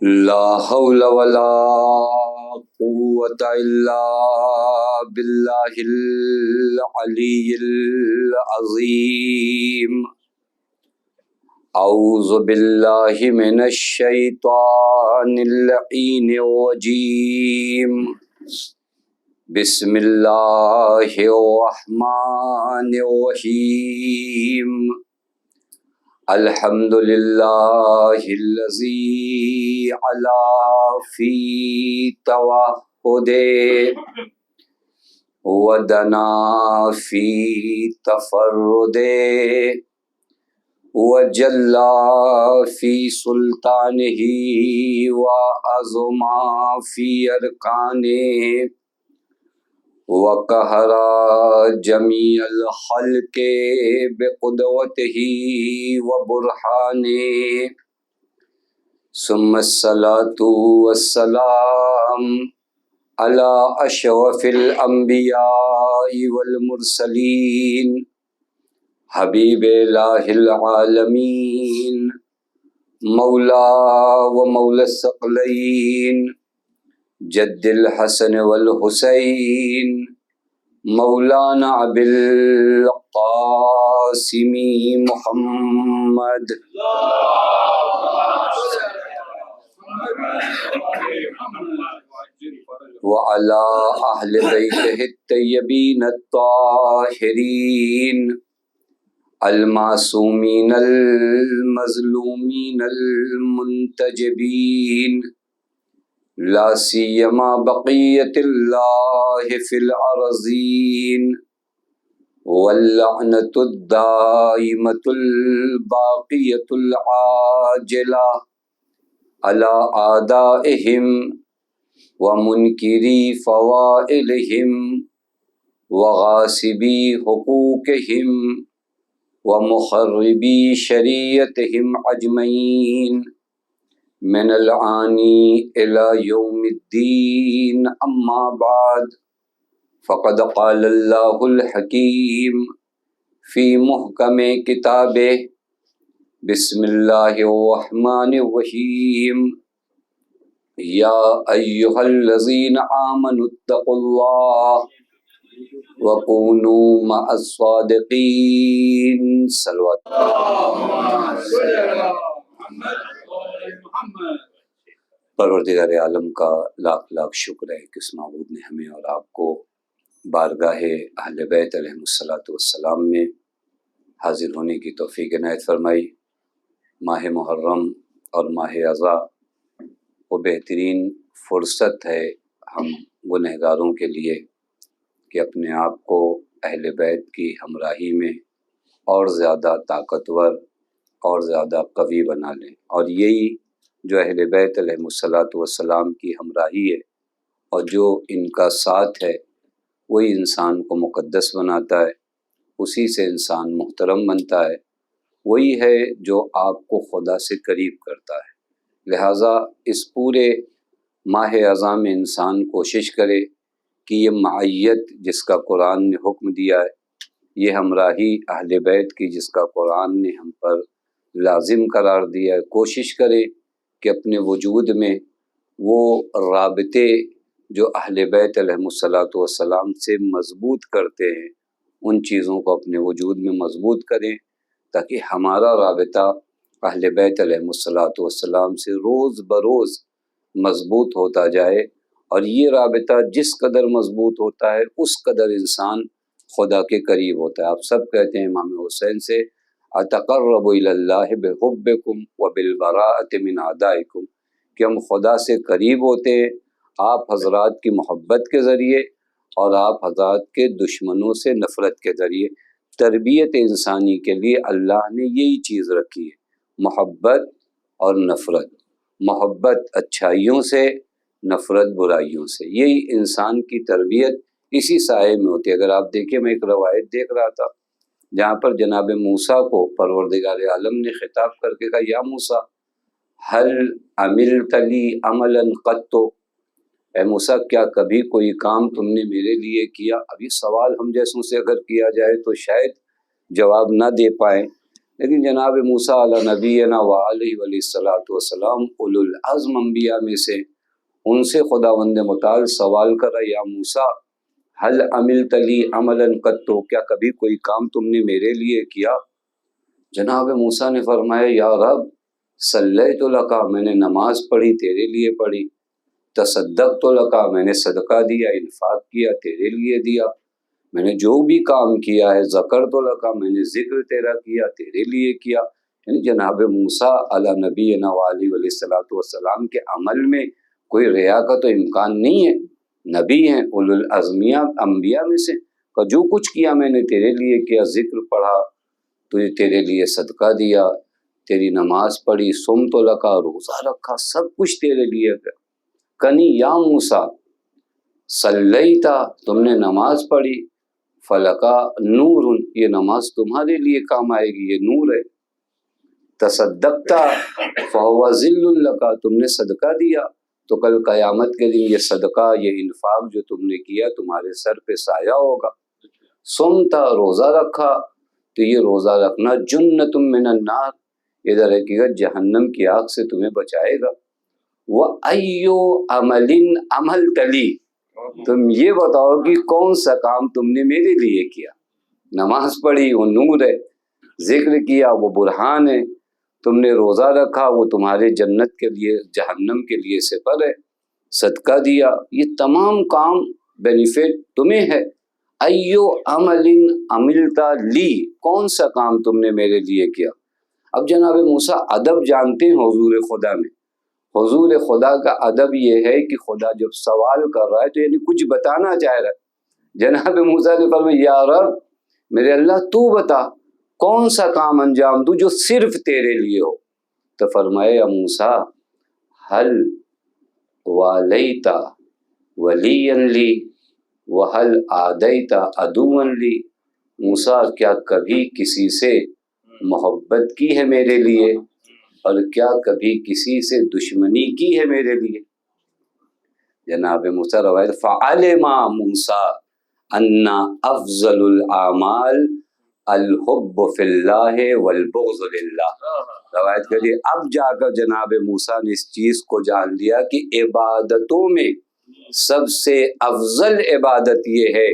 لا حول ولا قوة إلا بالله العلي العظيم. أعوذ بالله من الشيطان اللعين الرجيم. بسم الله الرحمن الرحيم. الحمد لله الذي علا في توحده ودنا في تفرده وجلا في سلطانه وعظما في أركانه وقهر جميع الخلق بقدرته وبرهانه. ثم الصلاة والسلام على أشرف الأنبياء والمرسلين حبيب الله العالمين مولا ومولى الثقلين جد الحسن والحسين مولانا أبي القاسم محمد وعلى أهل بيته الطيبين الطاهرين المعصومين المظلومين المنتجبين لا سيما بقية الله في الأرضين واللعنة الدائمة الباقية العاجلة على أعدائهم ومنكري فوائلهم وغاصبي حقوقهم ومخربي شريعتهم أجمعين من الآن إلى يوم الدين. أما بعد فقد قال الله الحكيم في محكم كتابه بسم الله الرحمن الرحيم. يا أيها الذين آمنوا اتقوا الله وكونوا مع الصادقين. صلوات پروردگار عالم کا لاکھ لاکھ شکر ہے کہ اس معبود نے ہمیں اور آپ کو بارگاہ اہل بیت علیہم الصلاۃ والسلام میں حاضر ہونے کی توفیق عنایت فرمائی. ماہ محرم اور ماہ رضا وہ بہترین فرصت ہے ہم گنہگاروں کے لیے کہ اپنے آپ کو اہل بیت کی ہمراہی میں اور زیادہ طاقتور اور زیادہ قوی بنا لیں. اور یہی جو اہل بیت علیہم الصلاۃ والسلام کی ہمراہی ہے اور جو ان کا ساتھ ہے وہی انسان کو مقدس بناتا ہے، اسی سے انسان محترم بنتا ہے، وہی ہے جو آپ کو خدا سے قریب کرتا ہے. لہٰذا اس پورے ماہ رضا میں انسان کوشش کرے کہ یہ معیت جس کا قرآن نے حکم دیا ہے، یہ ہمراہی اہل بیت کی جس کا قرآن نے ہم پر لازم قرار دیا ہے، کوشش کرے کہ اپنے وجود میں وہ رابطے جو اہل بیت علیہم الصلاۃ والسلام سے مضبوط کرتے ہیں ان چیزوں کو اپنے وجود میں مضبوط کریں تاکہ ہمارا رابطہ اہل بیت علیہم الصلاۃ والسلام سے روز بروز مضبوط ہوتا جائے. اور یہ رابطہ جس قدر مضبوط ہوتا ہے اس قدر انسان خدا کے قریب ہوتا ہے. آپ سب کہتے ہیں امام حسین سے اتقرب الی اللہ بحبکم وبالبراءۃ من اعدائکم، کہ ہم خدا سے قریب ہوتے ہیں آپ حضرات کی محبت کے ذریعے اور آپ حضرات کے دشمنوں سے نفرت کے ذریعے. تربیت انسانی کے لیے اللہ نے یہی چیز رکھی ہے، محبت اور نفرت. محبت اچھائیوں سے، نفرت برائیوں سے. یہی انسان کی تربیت اسی سائے میں ہوتی ہے. اگر آپ دیکھیں، میں ایک روایت دیکھ رہا تھا جہاں پر جناب موسیٰ کو پروردگار عالم نے خطاب کر کے کہا یا موسیٰ هل عملت لی عملا قط، اے موسیٰ کیا کبھی کوئی کام تم نے میرے لیے کیا؟ ابھی سوال ہم جیسوں سے اگر کیا جائے تو شاید جواب نہ دے پائیں، لیکن جناب موسیٰ علی نبینا و علیہ الصلوۃ والسلام اولو العزم انبیاء میں سے، ان سے خداوند متعال سوال کرا، یا موسیٰ حل عملت لی عملا قط، کیا کبھی کوئی کام تم نے میرے لیے کیا؟ جناب موسیٰ نے فرمایا، یا رب صلیت لک، میں نے نماز پڑھی تیرے لیے پڑھی، تصدقت لک، میں نے صدقہ دیا، انفاق کیا تیرے لیے دیا، میں نے جو بھی کام کیا ہے، ذکرت لک، میں نے ذکر تیرا کیا تیرے لیے کیا۔ یعنی جناب موسیٰ علی نبینا و علیہ الصلوۃ والسلام کے عمل میں کوئی ریا کا تو امکان نہیں ہے، نبی ہیں، اولو العزمیہ انبیاء میں سے، جو کچھ کیا میں نے تیرے لیے کیا، ذکر پڑھا، تجھے تیرے لیے صدقہ دیا، تیری نماز پڑھی، صمت لکا، روزہ رکھا، سب کچھ تیرے لیے کیا۔ کنی یا موسیٰ صلیتا، تم نے نماز پڑھی، فلکا نور، یہ نماز تمہارے لیے کام آئے گی، یہ نور ہے۔ تصدقتا فہو ظل لکا، تم نے صدقہ دیا تو کل قیامت کے دن یہ صدقہ، یہ انفاق جو تم نے کیا تمہارے سر پہ سایہ ہوگا۔ صمتا، روزہ رکھا تو یہ روزہ رکھنا جنت من النار، یہ در حقیقت جہنم کی آگ سے تمہیں بچائے گا۔ وَأَيُّ عَمَلٍ عَمَلْتَ لِي، تم یہ بتاؤ کہ کون سا کام تم نے میرے لیے کیا۔ نماز پڑھی وہ نور ہے، ذکر کیا وہ برہان ہے، تم نے روزہ رکھا وہ تمہارے جنت کے لیے، جہنم کے لیے سپر ہے، صدقہ دیا، یہ تمام کام بینیفٹ تمہیں ہے۔ ایو عمل عملت لی، کون سا کام تم نے میرے لیے کیا۔ اب جناب موسیٰ ادب جانتے ہیں حضور خدا میں، حضور خدا کا ادب یہ ہے کہ خدا جب سوال کر رہا ہے تو یعنی کچھ بتانا چاہ رہا ہے۔ جناب موسیٰ نے فرمایا، یا رب میرے اللہ تو بتا کون سا کام انجام دوں جو صرف تیرے لیے ہو۔ تو فرمایا، یا موسیٰ حل والیت ولیا لی وحل آدیت عدوا لی، موسیٰ کیا کبھی کسی سے محبت کی ہے میرے لیے، اور کیا کبھی کسی سے دشمنی کی ہے میرے لیے؟ جناب موسیٰ روایت فعلم موسیٰ ان افضل الاعمال الحب فی اللہ والبغض للہ، روایت کریے اب جا کر جناب موسیٰ نے اس چیز کو جان لیا کہ عبادتوں میں سب سے افضل عبادت یہ ہے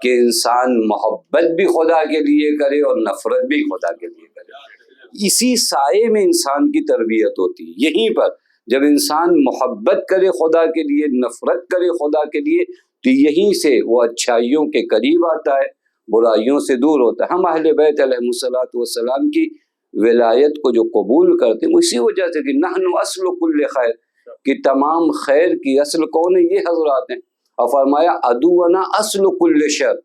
کہ انسان محبت بھی خدا کے لیے کرے اور نفرت بھی خدا کے لیے کرے۔ اسی سائے میں انسان کی تربیت ہوتی ہے، یہیں پر جب انسان محبت کرے خدا کے لیے، نفرت کرے خدا کے لیے، تو یہیں سے وہ اچھائیوں کے قریب آتا ہے، برائیوں سے دور ہوتا ہے۔ ہم اہل بیت علیہ الصلوۃ والسلام کی ولایت کو جو قبول کرتے ہیں وہ اسی وجہ سے کہ نحن اصل کل خیر، کہ تمام خیر کی اصل کون ہے؟ یہ حضرات ہیں۔ اور فرمایا عدونا اصل کل شر،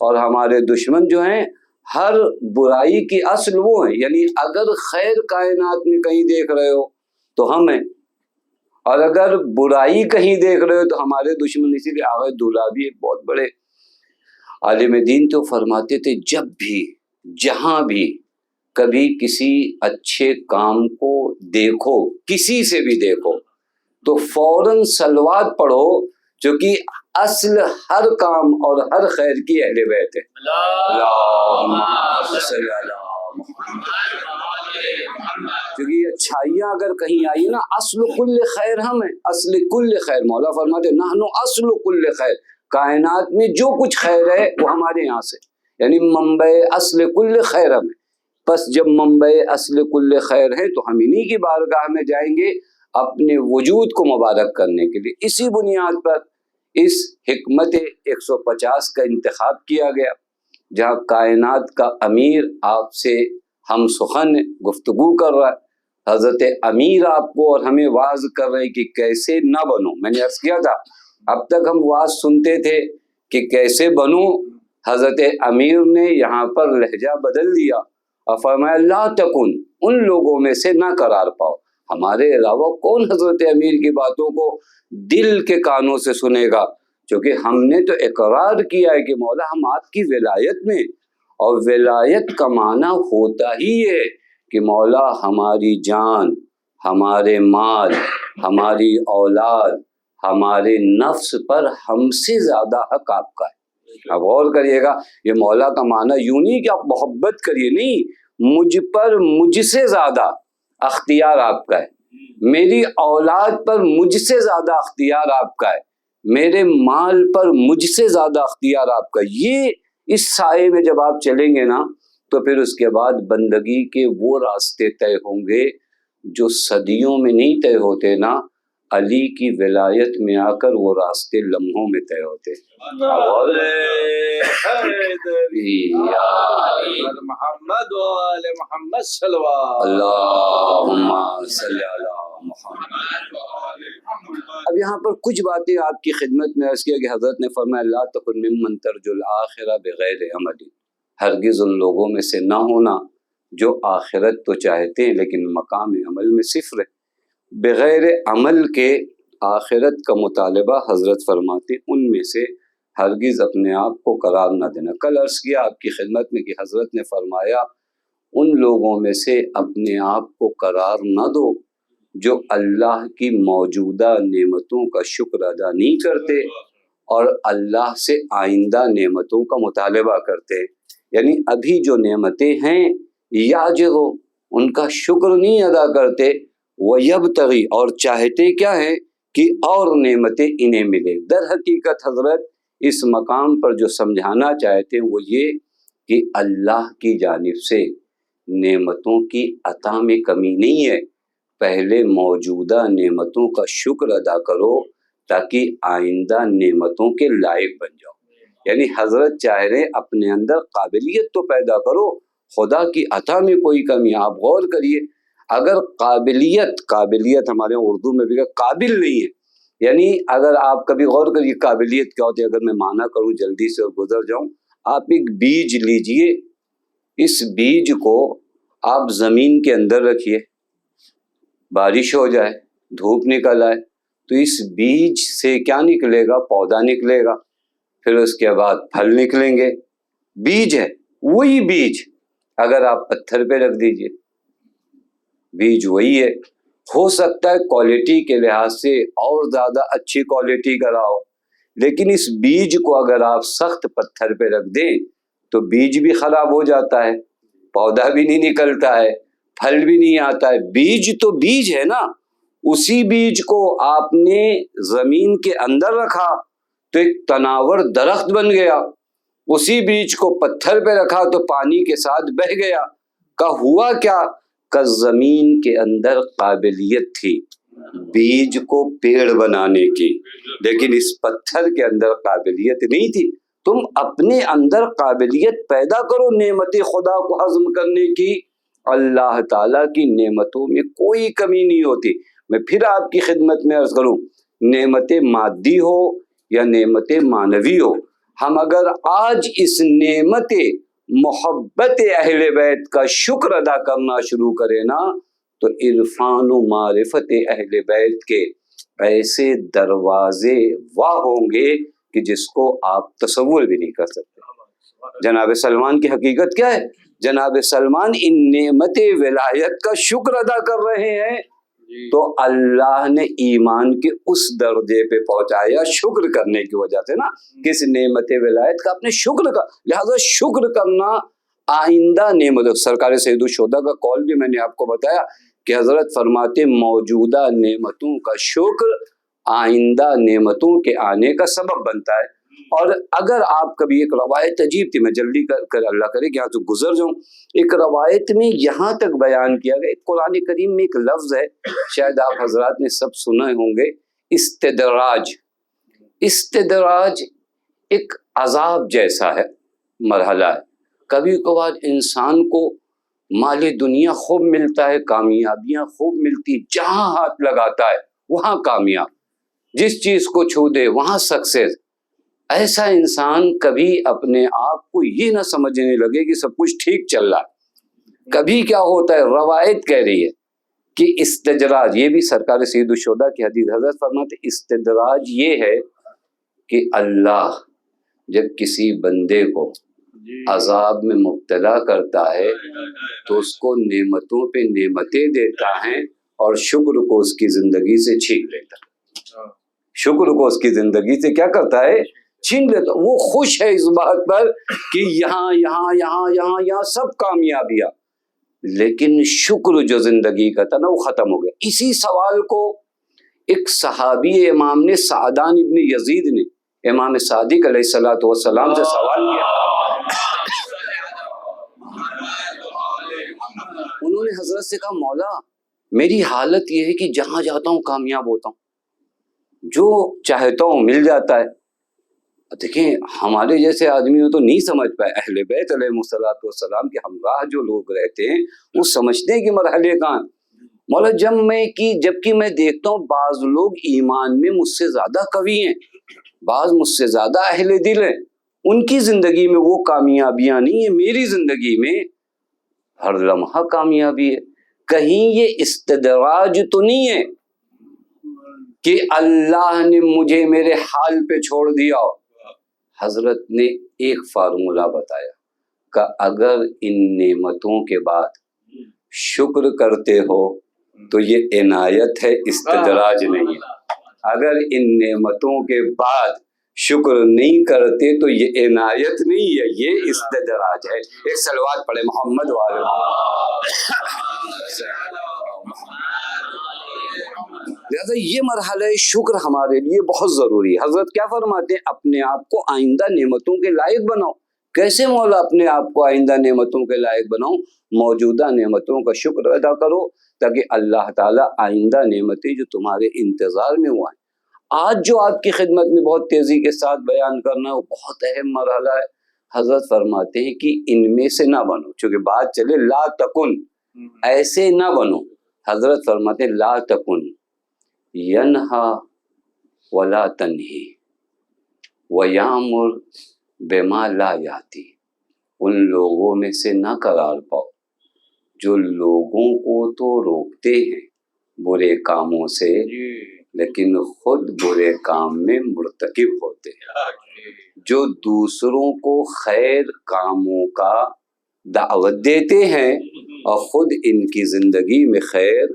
اور ہمارے دشمن جو ہیں ہر برائی کی اصل وہ ہیں، یعنی اگر خیر کائنات میں کہیں دیکھ رہے ہو تو ہم ہیں، اور اگر برائی کہیں دیکھ رہے ہو تو ہمارے دشمن۔ اسی لیے آغا دولابی ایک بہت بڑے عالم دین تو فرماتے تھے، جب بھی جہاں بھی کبھی کسی اچھے کام کو دیکھو، کسی سے بھی دیکھو، تو فوراً صلوات پڑھو، چونکہ اصل ہر کام اور ہر خیر کی اہل بیت ہے۔ اللہم صلی علی محمد، کیونکہ اچھائیاں اگر کہیں آئی نا، اصل کل خیر ہم ہیں، اصل کل خیر، مولا فرماتے نحن اصل کل خیر، کائنات میں جو کچھ خیر ہے وہ ہمارے یہاں سے، یعنی منبع اصل کل خیر ہم ہے۔ بس جب منبع اصل کل خیر ہے تو ہم انہی کی بارگاہ میں جائیں گے اپنے وجود کو مبارک کرنے کے لیے۔ اسی بنیاد پر اس حکمت 150 کا انتخاب کیا گیا، جہاں کائنات کا امیر آپ سے ہم سخن گفتگو کر رہا ہے، حضرت امیر آپ کو اور ہمیں واعظ کر رہے ہیں کہ کیسے نہ بنو۔ میں نے عرض کیا تھا اب تک ہم واعظ سنتے تھے کہ کیسے بنو، حضرت امیر نے یہاں پر لہجہ بدل دیا اور فرمایا لا تکن، ان لوگوں میں سے نہ قرار پاؤ۔ ہمارے علاوہ کون حضرت امیر کی باتوں کو دل کے کانوں سے سنے گا؟ چونکہ ہم نے تو اقرار کیا ہے کہ مولا ہم آپ کی ولایت میں، اور ولایت کا معنی ہوتا ہی ہے کہ مولا ہماری جان، ہمارے مال، ہماری اولاد، ہمارے نفس پر ہم سے زیادہ حق آپ کا ہے۔ اب غور کریے گا، یہ مولا کا معنی یوں نہیں کہ آپ محبت کریے، نہیں، مجھ پر مجھ سے زیادہ اختیار آپ کا ہے، میری اولاد پر مجھ سے زیادہ اختیار آپ کا ہے، میرے مال پر مجھ سے زیادہ اختیار آپ کا۔ یہ اس سائے میں جب آپ چلیں گے نا تو پھر اس کے بعد بندگی کے وہ راستے طے ہوں گے جو صدیوں میں نہیں طے ہوتے نا، علی کی ولایت میں آ کر وہ راستے لمحوں میں طے ہوتے۔ محمد وآل محمد صلوات اللہم صلی علی محمد۔ اب یہاں پر کچھ باتیں آپ کی خدمت میں عرض کیا کہ حضرت نے فرمایا لا تکن ممن ترجو الآخرہ بغیر عمل، ہرگز ان لوگوں میں سے نہ ہونا جو آخرت تو چاہتے ہیں لیکن مقام عمل میں صفر ہے۔ بغیر عمل کے آخرت کا مطالبہ حضرت فرماتے ان میں سے ہرگز اپنے آپ کو قرار نہ دینا۔ کل عرض کیا آپ کی خدمت میں کہ حضرت نے فرمایا ان لوگوں میں سے اپنے آپ کو قرار نہ دو جو اللہ کی موجودہ نعمتوں کا شکر ادا نہیں کرتے اور اللہ سے آئندہ نعمتوں کا مطالبہ کرتے، یعنی ابھی جو نعمتیں ہیں یا جو ان کا شکر نہیں ادا کرتے، وَيَبْتَغِي اور چاہتے کیا ہے کہ اور نعمتیں انہیں ملے۔ در حقیقت حضرت اس مقام پر جو سمجھانا چاہتے ہیں وہ یہ کہ اللہ کی جانب سے نعمتوں کی عطا میں کمی نہیں ہے، پہلے موجودہ نعمتوں کا شکر ادا کرو تاکہ آئندہ نعمتوں کے لائق بن جاؤ۔ یعنی حضرت چاہ رہے اپنے اندر قابلیت تو پیدا کرو، خدا کی عطا میں کوئی کمی۔ آپ غور کریے، اگر قابلیت ہمارے اردو میں بھی قابل نہیں ہے، یعنی اگر آپ کبھی غور کریے قابلیت کیا ہوتی ہے، اگر میں معنی کروں جلدی سے اور گزر جاؤں، آپ ایک بیج لیجئے، اس بیج کو آپ زمین کے اندر رکھیے، بارش ہو جائے، دھوپ نکل آئے تو اس بیج سے کیا نکلے گا؟ پودا نکلے گا، پھر اس کے بعد پھل نکلیں گے، بیج ہے۔ وہی بیج اگر آپ پتھر پہ رکھ دیجئے، بیج وہی ہے، ہو سکتا ہے کوالٹی کے لحاظ سے اور زیادہ اچھی کوالٹی کا رہا ہو، لیکن اس بیج کو اگر آپ سخت پتھر پہ رکھ دیں تو بیج بھی خراب ہو جاتا ہے، پودا بھی نہیں نکلتا ہے، پھل بھی نہیں آتا ہے۔ بیج تو بیج ہے نا، اسی بیج کو آپ نے زمین کے اندر رکھا تو ایک تناور درخت بن گیا، اسی بیج کو پتھر پہ رکھا تو پانی کے ساتھ بہہ گیا۔ کا ہوا کیا؟ کہ زمین کے اندر قابلیت تھی بیج کو پیڑ بنانے کی، لیکن اس پتھر کے اندر قابلیت نہیں تھی۔ تم اپنے اندر قابلیت پیدا کرو نعمت خدا کو ہضم کرنے کی، اللہ تعالیٰ کی نعمتوں میں کوئی کمی نہیں ہوتی۔ میں پھر آپ کی خدمت میں عرض کروں، نعمت مادی ہو یا نعمت معنوی ہو، ہم اگر آج اس نعمت محبت اہل بیت کا شکر ادا کرنا شروع کریں نا تو عرفان و معرفت اہل بیت کے ایسے دروازے واہ ہوں گے کہ جس کو آپ تصور بھی نہیں کر سکتے۔ جناب سلمان کی حقیقت کیا ہے؟ جناب سلمان ان نعمت ولایت کا شکر ادا کر رہے ہیں تو اللہ نے ایمان کے اس درجے پہ پہنچایا شکر کرنے کی وجہ سے نا، کس نعمت ولایت کا اپنے شکر کا، لہذا شکر کرنا آئندہ نعمت۔ سرکار سید الشہداء کا قول بھی میں نے آپ کو بتایا کہ حضرت فرماتے موجودہ نعمتوں کا شکر آئندہ نعمتوں کے آنے کا سبب بنتا ہے۔ اور اگر آپ کبھی، ایک روایت عجیب تھی، میں جلدی کر اللہ کرے کہ یہاں سے گزر جاؤں، ایک روایت میں یہاں تک بیان کیا گیا، قرآن کریم میں ایک لفظ ہے، شاید آپ حضرات نے سب سنے ہوں گے، استدراج۔ استدراج ایک عذاب جیسا ہے، مرحلہ ہے۔ کبھی کبھار انسان کو مال دنیا خوب ملتا ہے، کامیابیاں خوب ملتی، جہاں ہاتھ لگاتا ہے وہاں کامیاب، جس چیز کو چھو دے وہاں سکسیس۔ ایسا انسان کبھی اپنے آپ کو یہ نہ سمجھنے لگے کہ سب کچھ ٹھیک چل رہا ہے۔ کبھی کیا ہوتا ہے، روایت کہہ رہی ہے کہ استدراج، یہ بھی سرکار سید الشہداء کی حدیث، حضرت فرماتے استدراج یہ ہے کہ اللہ جب کسی بندے کو عذاب میں مبتلا کرتا ہے تو اس کو نعمتوں پہ نعمتیں دیتا ہے اور شکر کو اس کی زندگی سے چھین لیتا ہے۔ شکر کو اس کی زندگی سے کیا کرتا ہے؟ چھین لیتا۔ وہ خوش ہے اس بات پر کہ یہاں سب کامیابیاں، لیکن شکر جو زندگی کا تھا نا وہ ختم ہو گیا. اسی سوال کو ایک صحابی امام نے سعدان ابن یزید نے امام صادق علیہ السلام سے سوال کیا. انہوں نے حضرت سے کہا مولا میری حالت یہ ہے کہ جہاں جاتا ہوں کامیاب ہوتا ہوں, جو چاہتا ہوں مل جاتا ہے. دیکھیں ہمارے جیسے آدمیوں تو نہیں سمجھ پائے, اہل بیت علیہ السلام کے ہمراہ جو لوگ رہتے ہیں وہ سمجھتے ہیں کہ مرحلے کہاں. مولا جبکہ میں دیکھتا ہوں بعض لوگ ایمان میں مجھ سے زیادہ قوی ہیں, بعض مجھ سے زیادہ اہل دل ہیں, ان کی زندگی میں وہ کامیابیاں نہیں ہیں, میری زندگی میں ہر لمحہ کامیابی ہے. کہیں یہ استدراج تو نہیں ہے کہ اللہ نے مجھے میرے حال پہ چھوڑ دیا. حضرت نے ایک فارمولہ بتایا کہ اگر ان نعمتوں کے بعد شکر کرتے ہو تو یہ عنایت ہے, استدراج نہیں ہے. اگر ان نعمتوں کے بعد شکر نہیں کرتے تو یہ عنایت نہیں ہے, یہ استدراج ہے. ایک صلوات پڑھے محمد والے. لہذا یہ مرحلہ شکر ہمارے لیے بہت ضروری ہے. حضرت کیا فرماتے ہیں, اپنے آپ کو آئندہ نعمتوں کے لائق بناؤ. کیسے مولا اپنے آپ کو آئندہ نعمتوں کے لائق بناؤ؟ موجودہ نعمتوں کا شکر ادا کرو تاکہ اللہ تعالیٰ آئندہ نعمتیں جو تمہارے انتظار میں ہوا ہیں. آج جو آپ کی خدمت میں بہت تیزی کے ساتھ بیان کرنا ہے وہ بہت اہم مرحلہ ہے. حضرت فرماتے ہیں کہ ان میں سے نہ بنو, چونکہ بات چلے لا تکن, ایسے نہ بنو. حضرت فرماتے ہیں لا تکن ینہا ولا تنہی ویامر بما لا یاتی. ان لوگوں میں سے نہ قرار پاؤ جو لوگوں کو تو روکتے ہیں برے کاموں سے لیکن خود برے کام میں مرتکب ہوتے ہیں, جو دوسروں کو خیر کاموں کا دعوت دیتے ہیں اور خود ان کی زندگی میں خیر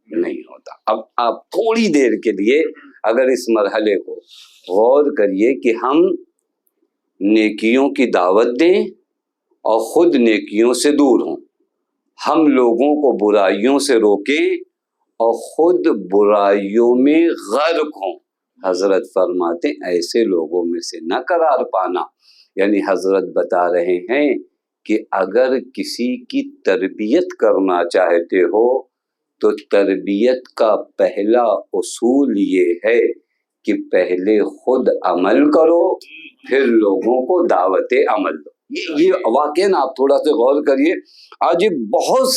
نہیں ہوتا. اب آپ تھوڑی دیر کے لیے اگر اس مرحلے کو غور کریے کہ ہم نیکیوں کی دعوت دیں اور خود نیکیوں سے دور ہوں, ہم لوگوں کو برائیوں سے روکیں اور خود برائیوں میں غرق ہوں. حضرت فرماتے ایسے لوگوں میں سے نہ قرار پانا. یعنی حضرت بتا رہے ہیں کہ اگر کسی کی تربیت کرنا چاہتے ہو تو تربیت کا پہلا اصول یہ ہے کہ پہلے خود عمل کرو پھر لوگوں کو دعوت عمل دو. یہ واقعاً آپ تھوڑا سا غور کریے. آج ایک بہت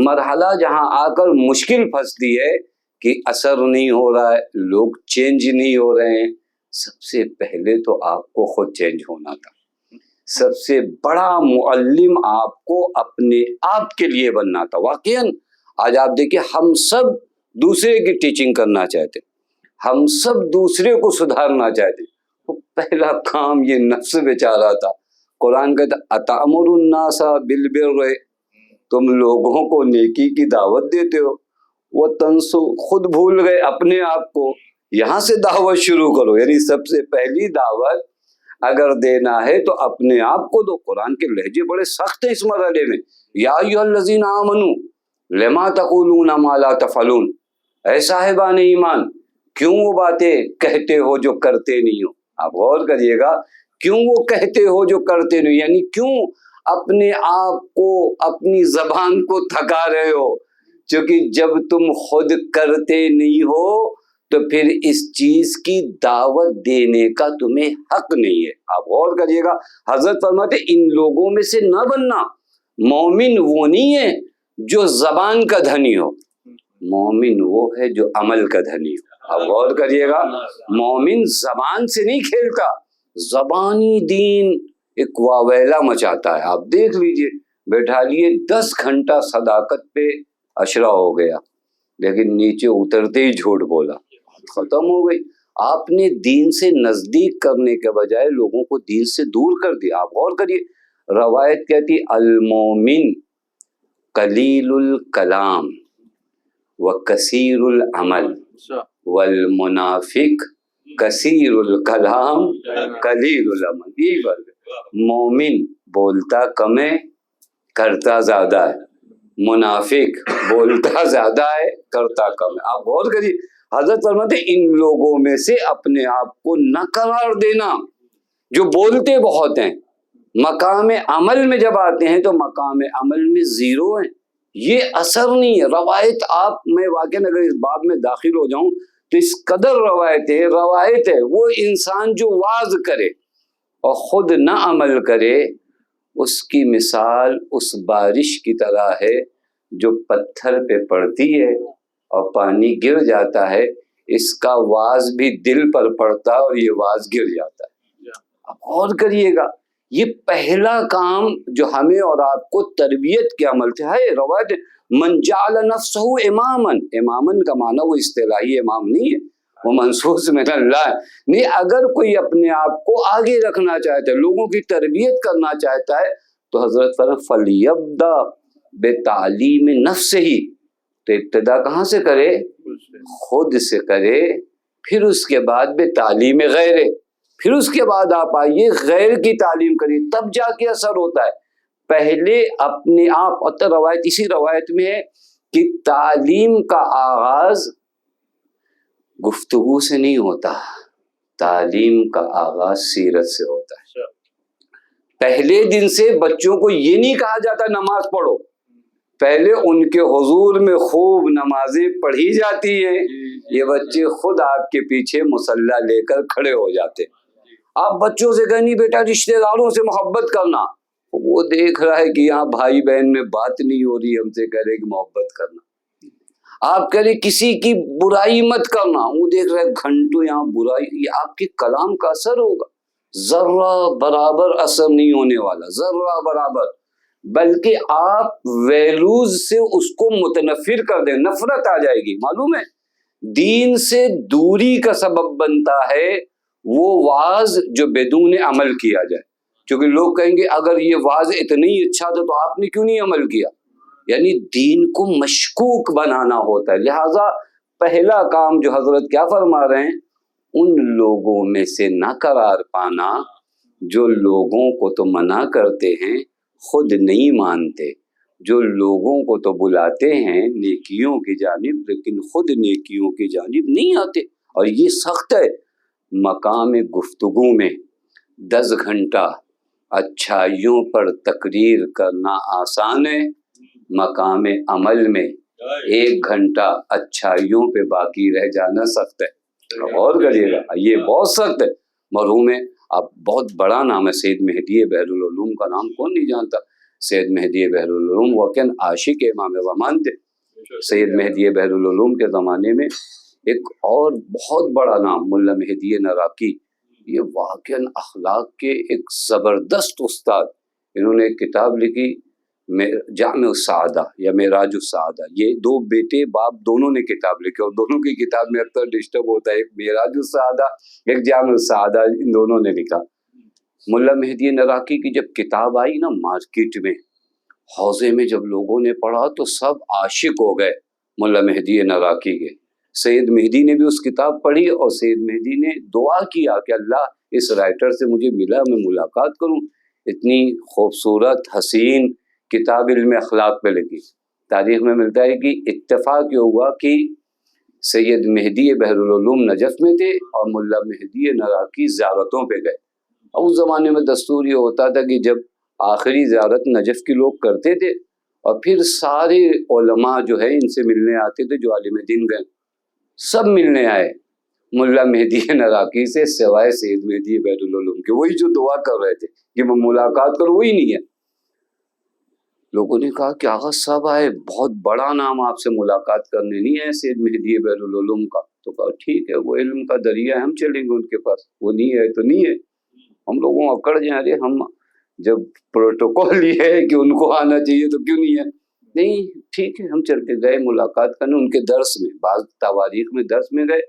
مرحلہ جہاں آ کر مشکل پھنستی ہے کہ اثر نہیں ہو رہا ہے, لوگ چینج نہیں ہو رہے ہیں. سب سے پہلے تو آپ کو خود چینج ہونا تھا. سب سے بڑا معلم آپ کو اپنے آپ کے لیے بننا تھا. واقعاً آج آپ دیکھیں ہم سب دوسرے کی ٹیچنگ کرنا چاہتے, ہم سب دوسرے کو سدھارنا چاہتے. وہ پہلا کام یہ نفس بیچارہ تھا. قرآن کہتا اتامر الناس بالبر, تم لوگوں کو نیکی کی دعوت دیتے ہو, وہ تنسو خود بھول گئے اپنے آپ کو. یہاں سے دعوت شروع کرو. یعنی سب سے پہلی دعوت اگر دینا ہے تو اپنے آپ کو دو. قرآن کے لہجے بڑے سخت ہیں اس مرحلے میں. یا ایھا الذین آمنوا لما تقولون ما لا تفعلون, اے صاحبان ایمان کیوں وہ باتیں کہتے ہو جو کرتے نہیں ہو. آپ غور کریے گا, کیوں وہ کہتے ہو جو کرتے نہیں, یعنی کیوں اپنے آپ کو اپنی زبان کو تھکا رہے ہو. کیونکہ جب تم خود کرتے نہیں ہو تو پھر اس چیز کی دعوت دینے کا تمہیں حق نہیں ہے. آپ غور کریے گا, حضرت فرماتے ان لوگوں میں سے نہ بننا. مومن وہ نہیں ہے جو زبان کا دھنی ہو, مومن وہ ہے جو عمل کا دھنی ہو. آپ غور کریے گا, مومن زبان سے نہیں کھیلتا. زبانی دین ایک واویلا مچاتا ہے. آپ دیکھ لیجئے, بیٹھا لیے 10 گھنٹہ صداقت پہ اشرا ہو گیا لیکن نیچے اترتے ہی جھوٹ بولا, ختم ہو گئی. آپ نے دین سے نزدیک کرنے کے بجائے لوگوں کو دین سے دور کر دیا. آپ غور کریے, روایت کہتی المومن قلیل الکلام وکثیر العمل والمنافق کثیر الکلام قلیل العمل. یہی بات ہے, مومن بولتا کم ہے کرتا زیادہ ہے, منافق بولتا زیادہ ہے کرتا کم ہے. آپ غور کریے حضرت فرماتے ہیں ان لوگوں میں سے اپنے آپ کو نہ قرار دینا جو بولتے بہت ہیں، مقام عمل میں جب آتے ہیں تو مقام عمل میں زیرو ہیں. یہ اثر نہیں ہے. روایت آپ میں واقعاً اگر اس باب میں داخل ہو جاؤں تو اس قدر روایت ہے. وہ انسان جو واعظ کرے اور خود نہ عمل کرے اس کی مثال اس بارش کی طرح ہے جو پتھر پہ پڑتی ہے اور پانی گر جاتا ہے. اس کا واعظ بھی دل پر پڑتا ہے اور یہ واعظ گر جاتا ہے. اب غور کریے گا یہ پہلا کام جو ہمیں اور آپ کو تربیت کے عمل سے ہے. روایت من جعل نفسہ امامن کا معنی وہ اصطلاحی امام نہیں ہے، وہ منصوص من اللہ ہے. نہیں، اگر کوئی اپنے آپ کو آگے رکھنا چاہتا ہے، لوگوں کی تربیت کرنا چاہتا ہے تو حضرت فرمایا فلیبدا بتعلیم نفسہ ہی. تو ابتدا کہاں سے کرے؟ خود سے کرے، پھر اس کے بعد بتعلیم غیرے، پھر اس کے بعد آپ آئیے غیر کی تعلیم کریے، تب جا کے اثر ہوتا ہے. پہلے اپنے آپ. اور روایت اسی روایت میں ہے کہ تعلیم کا آغاز گفتگو سے نہیں ہوتا، تعلیم کا آغاز سیرت سے ہوتا ہے. پہلے دن سے بچوں کو یہ نہیں کہا جاتا نماز پڑھو، پہلے ان کے حضور میں خوب نمازیں پڑھی جاتی ہیں، یہ بچے خود آپ کے پیچھے مصلی لے کر کھڑے ہو جاتے. آپ بچوں سے کہیں نہیں بیٹا رشتہ داروں سے محبت کرنا، وہ دیکھ رہا ہے کہ یہاں بھائی بہن میں بات نہیں ہو رہی، ہم سے کہہ رہے کہ محبت کرنا. آپ کہہ رہے کسی کی برائی مت کرنا، وہ دیکھ رہے گھنٹوں یہاں برائی. یہ آپ کے کلام کا اثر ہوگا، ذرہ برابر اثر نہیں ہونے والا، ذرہ برابر. بلکہ آپ ویلوز سے اس کو متنفر کر دیں، نفرت آ جائے گی. معلوم ہے دین سے دوری کا سبب بنتا ہے وہ واعظ جو بدون عمل کیا جائے. کیونکہ لوگ کہیں گے اگر یہ واعظ اتنا ہی اچھا تھا تو آپ نے کیوں نہیں عمل کیا؟ یعنی دین کو مشکوک بنانا ہوتا ہے. لہٰذا پہلا کام جو حضرت کیا فرما رہے ہیں، ان لوگوں میں سے نہ قرار پانا جو لوگوں کو تو منع کرتے ہیں خود نہیں مانتے، جو لوگوں کو تو بلاتے ہیں نیکیوں کی جانب لیکن خود نیکیوں کی جانب نہیں آتے. اور یہ سخت ہے. مقام گفتگو میں 10 گھنٹہ اچھائیوں پر تقریر کرنا آسان ہے، مقام عمل میں 1 گھنٹہ اچھائیوں پہ باقی رہ جانا سخت ہے. غور کریے گا یہ بہت سخت ہے. مرحوم ہے اب بہت بڑا نام ہے سید مہدی بحر العلوم کا نام کون نہیں جانتا. سید مہدی بحر العلوم واقعاً عاشق امام زمان تھے. سید مہدی بحر العلوم کے زمانے میں ایک اور بہت بڑا نام ملا مہدی نراقی، یہ واقعاً اخلاق کے ایک زبردست استاد. انہوں نے ایک کتاب لکھی جامع السعادہ یا معراج السعادہ. یہ 2 بیٹے باپ دونوں نے کتاب لکھی اور دونوں کی کتاب میں اکثر ڈسٹرب ہوتا ہے، ایک معراج السعادہ ایک جامع السعادہ، ان دونوں نے لکھا. ملا مہدی نراقی کی جب کتاب آئی نا مارکیٹ میں، حوضے میں جب لوگوں نے پڑھا تو سب عاشق ہو گئے ملا مہدی نراقی کے. سید مہدی نے بھی اس کتاب پڑھی اور سید مہدی نے دعا کیا کہ اللہ اس رائٹر سے مجھے ملا، میں ملاقات کروں. اتنی خوبصورت حسین کتاب علم اخلاق پہ لکھی. تاریخ میں ملتا ہے کہ اتفاق یہ ہوا کہ سید مہدی بحر العلوم نجف میں تھے اور ملا مہدی نراقی زیارتوں پہ گئے. اور اس زمانے میں دستور یہ ہوتا تھا کہ جب آخری زیارت نجف کے لوگ کرتے تھے اور پھر سارے علماء جو ہے ان سے ملنے آتے تھے، جو عالم دین گئے سب ملنے آئے ملا مہدی نراقی سے سوائے سید مہدی بحر العلوم کے. وہی جو دعا کر رہے تھے کہ میں ملاقات کروں وہی نہیں ہے. لوگوں نے کہا کہ آغا صاحب آئے، بہت بڑا نام آپ سے ملاقات کرنے نہیں ہے سید مہدی بحر العلوم کا. تو کہا ٹھیک ہے، وہ علم کا دریا ہے، ہم چلیں گے ان کے پاس. وہ نہیں ہے تو نہیں ہے، ہم لوگوں اکڑ جائیں. ارے ہم جب پروٹوکول یہ ہے کہ ان کو آنا چاہیے تو کیوں نہیں ہے؟ نہیں ٹھیک ہے، ہم چل کے گئے ملاقات کرنے. ان کے درس میں بعض تواریخ میں درس میں گئے،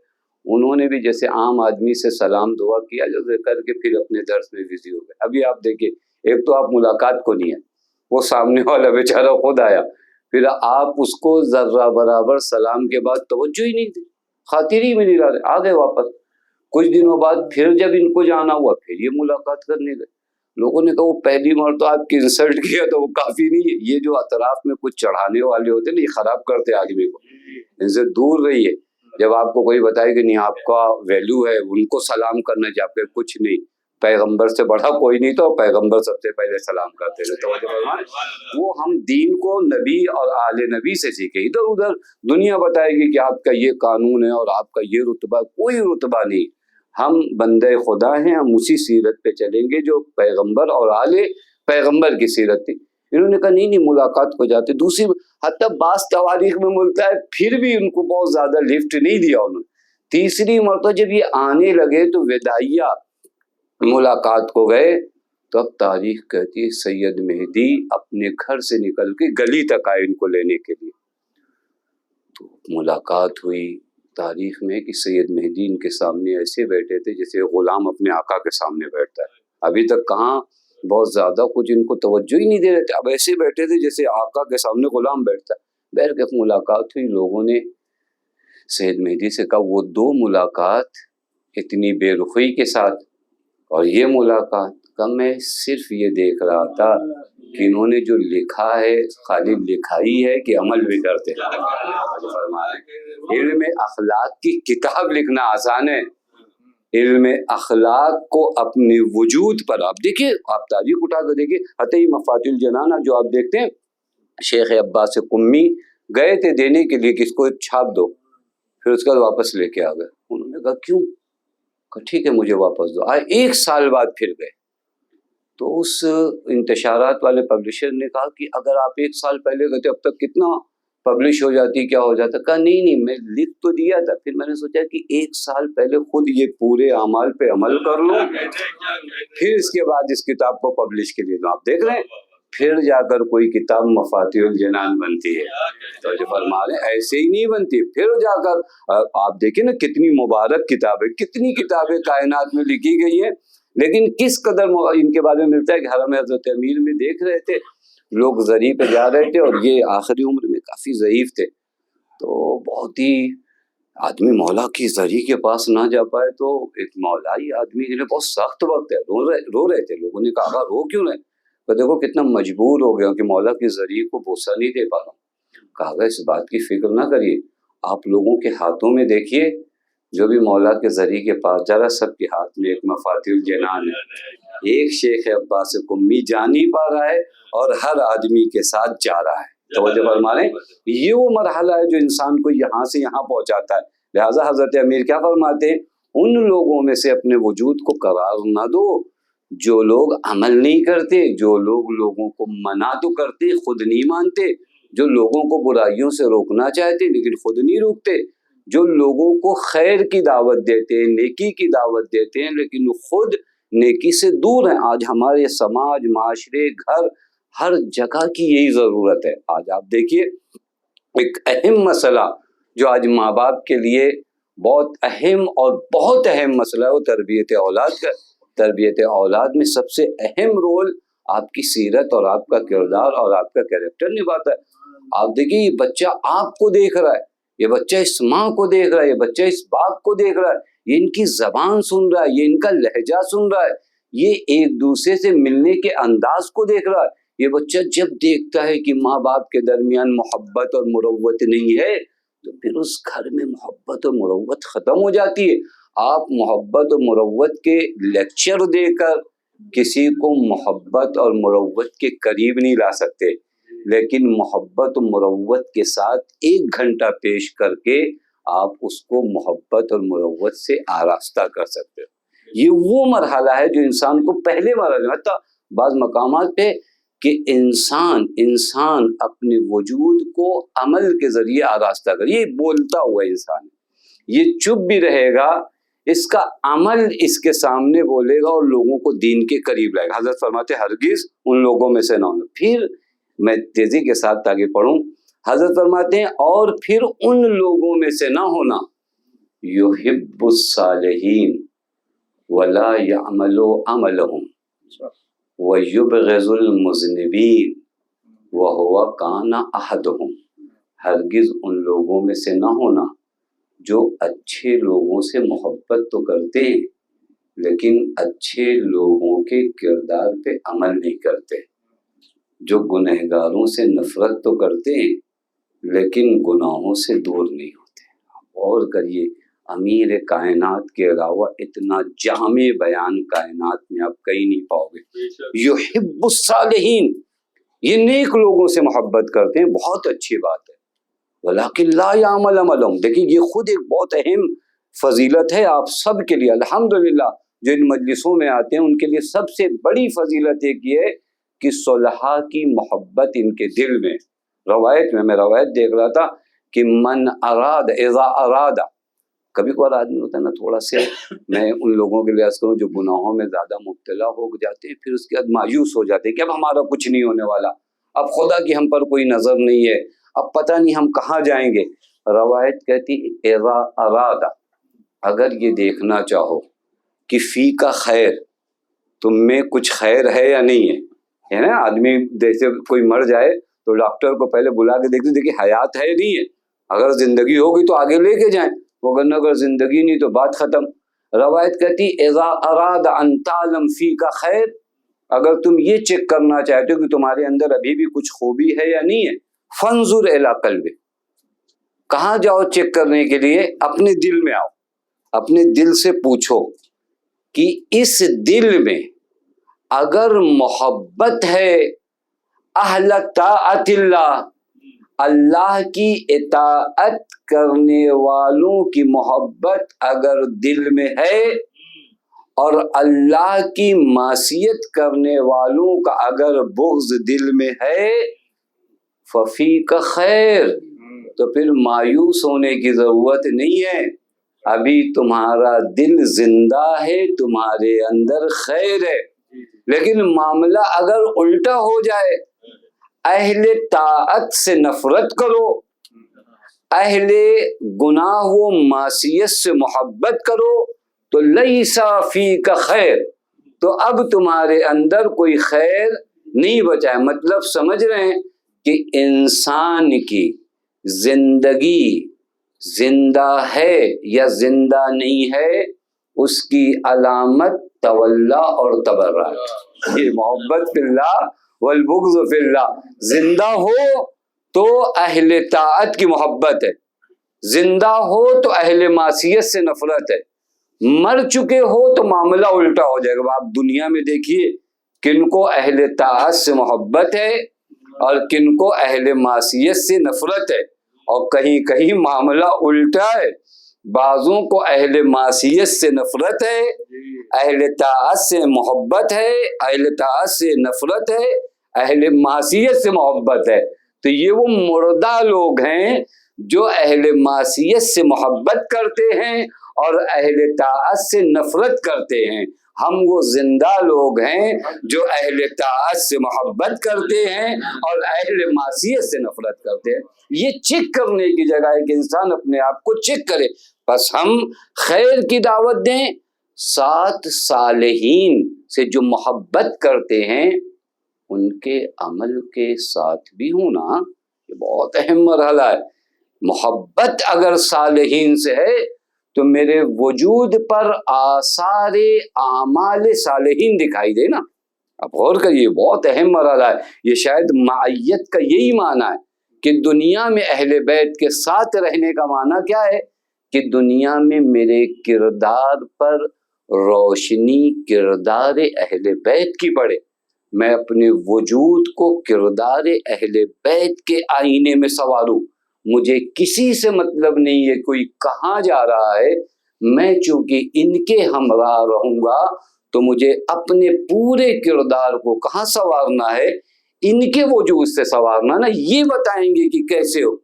انہوں نے بھی جیسے عام آدمی سے سلام دعا کیا جیسے کر کے پھر اپنے درس میں بزی ہو گئے. ابھی آپ دیکھیں ایک تو آپ ملاقات کو نہیں ہے، وہ سامنے والا بیچارہ خود آیا، پھر آپ اس کو ذرہ برابر سلام کے بعد توجہ ہی نہیں دی، خاطر ہی میں نہیں لا رہے، آ گئے واپس. کچھ دنوں بعد پھر جب ان کو جانا ہوا پھر یہ ملاقات کرنے گئے. لوگوں نے کہا وہ پہلی مرتبہ آپ کی انسلٹ کیا تو وہ کافی نہیں ہے، یہ جو اطراف میں کچھ چڑھانے والے ہوتے ہیں نا، یہ خراب کرتے آدمی کو، ان سے دور رہیے۔ جب آپ کو کوئی بتائے کہ نہیں آپ کا ویلیو ہے، ان کو سلام کرنا چاہیے، آپ کے کچھ نہیں، پیغمبر سے بڑا کوئی نہیں تو پیغمبر سب سے پہلے سلام کرتے تھے۔ توجہ فرمائیں، وہ ہم دین کو نبی اور آل نبی سے سیکھے، ادھر ادھر دنیا بتائے گی کہ آپ کا یہ قانون ہے اور آپ کا یہ رتبہ، کوئی رتبہ نہیں، ہم بندے خدا ہیں، ہم اسی سیرت پہ چلیں گے جو پیغمبر اور آل پیغمبر کی سیرت تھی۔ انہوں نے کہا نہیں ملاقات کو جاتے، دوسری حتی بعض تواریخ میں ملتا ہے پھر بھی ان کو بہت زیادہ لفٹ نہیں دیا انہوں نے۔ تیسری مرتبہ جب یہ آنے لگے تو وداعیہ ملاقات کو گئے تو اب تاریخ کہتی ہے سید مہدی اپنے گھر سے نکل کے گلی تک آئے ان کو لینے کے لیے، تو ملاقات ہوئی۔ تاریخ میں کہ سید مہدی ان کے سامنے ایسے بیٹھے تھے جیسے غلام اپنے آقا کے سامنے بیٹھتا ہے، ابھی تک کہاں بہت زیادہ کچھ ان کو توجہ ہی نہیں دے رہے تھے، اب ایسے بیٹھے تھے جیسے آقا کے سامنے غلام بیٹھتا ہے۔ بیٹھ کے ملاقات ہوئی، لوگوں نے سید مہدی سے کہا وہ دو ملاقات اتنی بے رخی کے ساتھ اور یہ ملاقات کا میں صرف یہ دیکھ رہا تھا کہ انہوں نے جو لکھا ہے خالی لکھائی ہے کہ عمل بھی کرتے ہیں۔ علم اخلاق کی کتاب لکھنا آسان ہے، علم اخلاق کو اپنے وجود پر آپ دیکھیے، آپ تاریخ اٹھا کر دیکھیے، حتی مفاتیح الجنان جو آپ دیکھتے ہیں، شیخ عباس قمی گئے تھے دینے کے لیے کہ اس کو چھاپ دو، پھر اس کے بعد واپس لے کے آ گئے۔ انہوں نے کہا کیوں؟ کہا ٹھیک ہے مجھے واپس دو۔ آئے 1 سال بعد پھر گئے تو اس انتشارات والے پبلشر نے کہا کہ اگر آپ 1 سال پہلے گئے تھے اب تک کتنا پبلش ہو جاتی، کیا ہو جاتا؟ کہا نہیں میں لکھ تو دیا تھا، پھر میں نے سوچا کہ 1 سال پہلے خود یہ پورے اعمال پہ عمل کر لوں، پھر اس کے بعد اس کتاب کو پبلش کے لیے دوں۔ آپ دیکھ رہے ہیں پھر جا کر کوئی کتاب مفاتیح الجنان بنتی ہے، تو جو فرما رہے ہیں ایسے ہی نہیں بنتی، پھر جا کر آپ دیکھیں نا کتنی مبارک کتابیں، کتنی کتابیں کائنات میں لکھی گئی ہیں، لیکن کس قدر ان کے بارے میں ملتا ہے کہ حرم حضرت امیر میں دیکھ رہے تھے لوگ زری پہ جا رہے تھے اور یہ آخری عمر میں کافی ضعیف تھے، تو بہت ہی آدمی مولا کی زری کے پاس نہ جا پائے تو ایک مولائی آدمی کے لیے بہت سخت وقت ہے۔ رو رہے تھے، لوگوں نے کہا رو کیوں رہے؟ تو دیکھو کتنا مجبور ہو گیا کہ مولا کی زری کو بوسہ نہیں دے پا رہا ہوں۔ کہا اس بات کی فکر نہ کریے، آپ لوگوں کے ہاتھوں میں دیکھیے، جو بھی مولا کے زری کے پاس جا رہا سب کے ہاتھ میں ایک مفاتیح الجنان ہے، ایک شیخ عباس قمی جا نہیں پا رہا ہے اور ہر آدمی کے ساتھ جا رہا ہے۔ توجہ فرما رہے ہیں، یہ وہ مرحلہ ہے جو انسان کو یہاں سے یہاں پہنچاتا ہے۔ لہٰذا حضرت امیر کیا فرماتے ہیں، ان لوگوں میں سے اپنے وجود کو قرار نہ دو جو لوگ عمل نہیں کرتے، جو لوگ لوگوں کو منع تو کرتے خود نہیں مانتے، جو لوگوں کو برائیوں سے روکنا چاہتے لیکن خود نہیں روکتے، جو لوگوں کو خیر کی دعوت دیتے ہیں، نیکی کی دعوت دیتے ہیں لیکن خود نیکی سے دور ہیں۔ آج ہمارے سماج، معاشرے، گھر، ہر جگہ کی یہی ضرورت ہے۔ آج آپ دیکھیے ایک اہم مسئلہ جو آج ماں باپ کے لیے بہت اہم اور بہت اہم مسئلہ ہے، وہ تربیت اولاد کا۔ تربیت اولاد میں سب سے اہم رول آپ کی سیرت اور آپ کا کردار اور آپ کا کیریکٹر نبھاتا ہے۔ آپ دیکھیے یہ بچہ آپ کو دیکھ رہا ہے، یہ بچہ اس ماں کو دیکھ رہا ہے، یہ بچہ اس باپ کو دیکھ رہا ہے، یہ ان کی زبان سن رہا ہے، یہ ان کا لہجہ سن رہا ہے، یہ ایک دوسرے سے ملنے کے انداز کو دیکھ رہا ہے۔ یہ بچہ جب دیکھتا ہے کہ ماں باپ کے درمیان محبت اور مروت نہیں ہے تو پھر اس گھر میں محبت اور مروت ختم ہو جاتی ہے۔ آپ محبت اور مروت کے لیکچر دے کر کسی کو محبت اور مروت کے قریب نہیں لا سکتے، لیکن محبت و مروت کے ساتھ 1 گھنٹہ پیش کر کے آپ اس کو محبت اور مروت سے آراستہ کر سکتے ہو۔ یہ وہ مرحلہ ہے جو انسان کو پہلے مرحلے میں، حتیٰ بعض مقامات پہ کہ انسان اپنے وجود کو عمل کے ذریعے آراستہ کرے۔ یہ بولتا ہوا انسان، یہ چپ بھی رہے گا، اس کا عمل اس کے سامنے بولے گا اور لوگوں کو دین کے قریب لائے گا۔ حضرت فرماتے ہرگز ان لوگوں میں سے نہ ہونا۔ پھر میں تیزی کے ساتھ آگے پڑھوں، حضرت فرماتے ہیں اور پھر ان لوگوں میں سے نہ ہونا یحب الصالحین ولا یعمل عملهم وَيُبْغِضُ الْمُذْنِبِينَ وَهُوَ كَانَ أَحَدُهُمْ، ہرگز ان لوگوں میں سے نہ ہونا جو اچھے لوگوں سے محبت تو کرتے ہیں لیکن اچھے لوگوں کے کردار پہ عمل نہیں کرتے، جو گنہگاروں سے نفرت تو کرتے ہیں لیکن گناہوں سے دور نہیں ہوتے۔ اور کریے، امیر کائنات کے علاوہ اتنا جامع بیان کائنات میں آپ کہیں نہیں پاؤ گے۔ یحب الصالحین، یہ نیک لوگوں سے محبت کرتے ہیں، بہت اچھی بات ہے۔ ولیکن لا یعمل عملہم، دیکھیے یہ خود ایک بہت اہم فضیلت ہے آپ سب کے لیے۔ الحمدللہ جو ان مجلسوں میں آتے ہیں ان کے لیے سب سے بڑی فضیلت ایک یہ ہے کہ صلحاء کی محبت ان کے دل میں۔ روایت میں روایت دیکھ رہا تھا کہ من اراد اذا اراد، کبھی کبھار آدمی ہوتا ہے نا تھوڑا سے، میں ان لوگوں کے لحاظ کروں جو گناہوں میں زیادہ مبتلا ہو جاتے ہیں، پھر اس کے بعد مایوس ہو جاتے ہیں کہ اب ہمارا کچھ نہیں ہونے والا، اب خدا کی ہم پر کوئی نظر نہیں ہے، اب پتہ نہیں ہم کہاں جائیں گے۔ روایت کہتی اذا اراد، اگر یہ دیکھنا چاہو کہ فی کا خیر، تم میں کچھ خیر ہے یا نہیں ہے نا، آدمی جیسے کوئی مر جائے تو ڈاکٹر کو پہلے بلا کے دیکھتے دیکھیے حیات ہے نہیں ہے، اگر زندگی ہوگی تو آگے لے کے جائیں، وگرنہ اگر زندگی نہیں تو بات ختم۔ روایت کہتی اذا اراد ان تعلم فی کا خیر، اگر تم یہ چیک کرنا چاہتے ہو کہ تمہارے اندر ابھی بھی کچھ خوبی ہے یا نہیں ہے، فانظر الی قلبک، کہاں جاؤ چیک کرنے کے لیے؟ اپنے دل میں آؤ، اپنے دل سے پوچھو کہ اس دل میں اگر محبت ہے اہل طاعت اللہ، اللہ کی اطاعت کرنے والوں کی محبت اگر دل میں ہے، اور اللہ کی معصیت کرنے والوں کا اگر بغض دل میں ہے، ففیک خیر، تو پھر مایوس ہونے کی ضرورت نہیں ہے، ابھی تمہارا دل زندہ ہے، تمہارے اندر خیر ہے۔ لیکن معاملہ اگر الٹا ہو جائے، اہل طاعت سے نفرت کرو، اہل گناہ و معصیت سے محبت کرو، تو لیسا فیک خیر، تو اب تمہارے اندر کوئی خیر نہیں بچا ہے۔ مطلب سمجھ رہے ہیں کہ انسان کی زندگی زندہ ہے یا زندہ نہیں ہے، اس کی علامت تولا اور تبرات، یہ محبت فی اللہ والبغض فی اللہ۔ زندہ ہو تو اہل طاعت کی محبت ہے، زندہ ہو تو اہل معصیت سے نفرت ہے، مر چکے ہو تو معاملہ الٹا ہو جائے گا۔ آپ دنیا میں دیکھیے کن کو اہل طاعت سے محبت ہے اور کن کو اہل معصیت سے نفرت ہے، اور کہیں کہیں معاملہ الٹا ہے، بعضوں کو اہل معصیت سے نفرت ہے، اہل طاعت سے محبت ہے، اہل طاعت سے نفرت ہے، اہل معصیت سے محبت ہے۔ تو یہ وہ مردہ لوگ ہیں جو اہل معصیت سے محبت کرتے ہیں اور اہل طاعت سے نفرت کرتے ہیں۔ ہم وہ زندہ لوگ ہیں جو اہل طاعت سے محبت کرتے ہیں اور اہل معصیت سے نفرت کرتے ہیں۔ یہ چیک کرنے کی جگہ ہے کہ انسان اپنے آپ کو چیک کرے۔ بس ہم خیر کی دعوت دیں، ساتھ صالحین سے جو محبت کرتے ہیں ان کے عمل کے ساتھ بھی ہونا، یہ بہت اہم مرحلہ ہے۔ محبت اگر صالحین سے ہے تو میرے وجود پر آثار اعمال صالحین دکھائی دے نا۔ اب غور کریے، بہت اہم مرحلہ ہے یہ، شاید معیت کا یہی معنی ہے کہ دنیا میں اہل بیت کے ساتھ رہنے کا معنی کیا ہے کہ دنیا میں میرے کردار پر روشنی کردار اہل بیت کی پڑے، میں اپنے وجود کو کردار اہل بیت کے آئینے میں سنواروں، مجھے کسی سے مطلب نہیں ہے کوئی کہاں جا رہا ہے، میں چونکہ ان کے ہمراہ رہوں گا تو مجھے اپنے پورے کردار کو کہاں سنوارنا ہے، ان کے وجود سے سنوارنا نا۔ یہ بتائیں گے کہ کیسے ہو،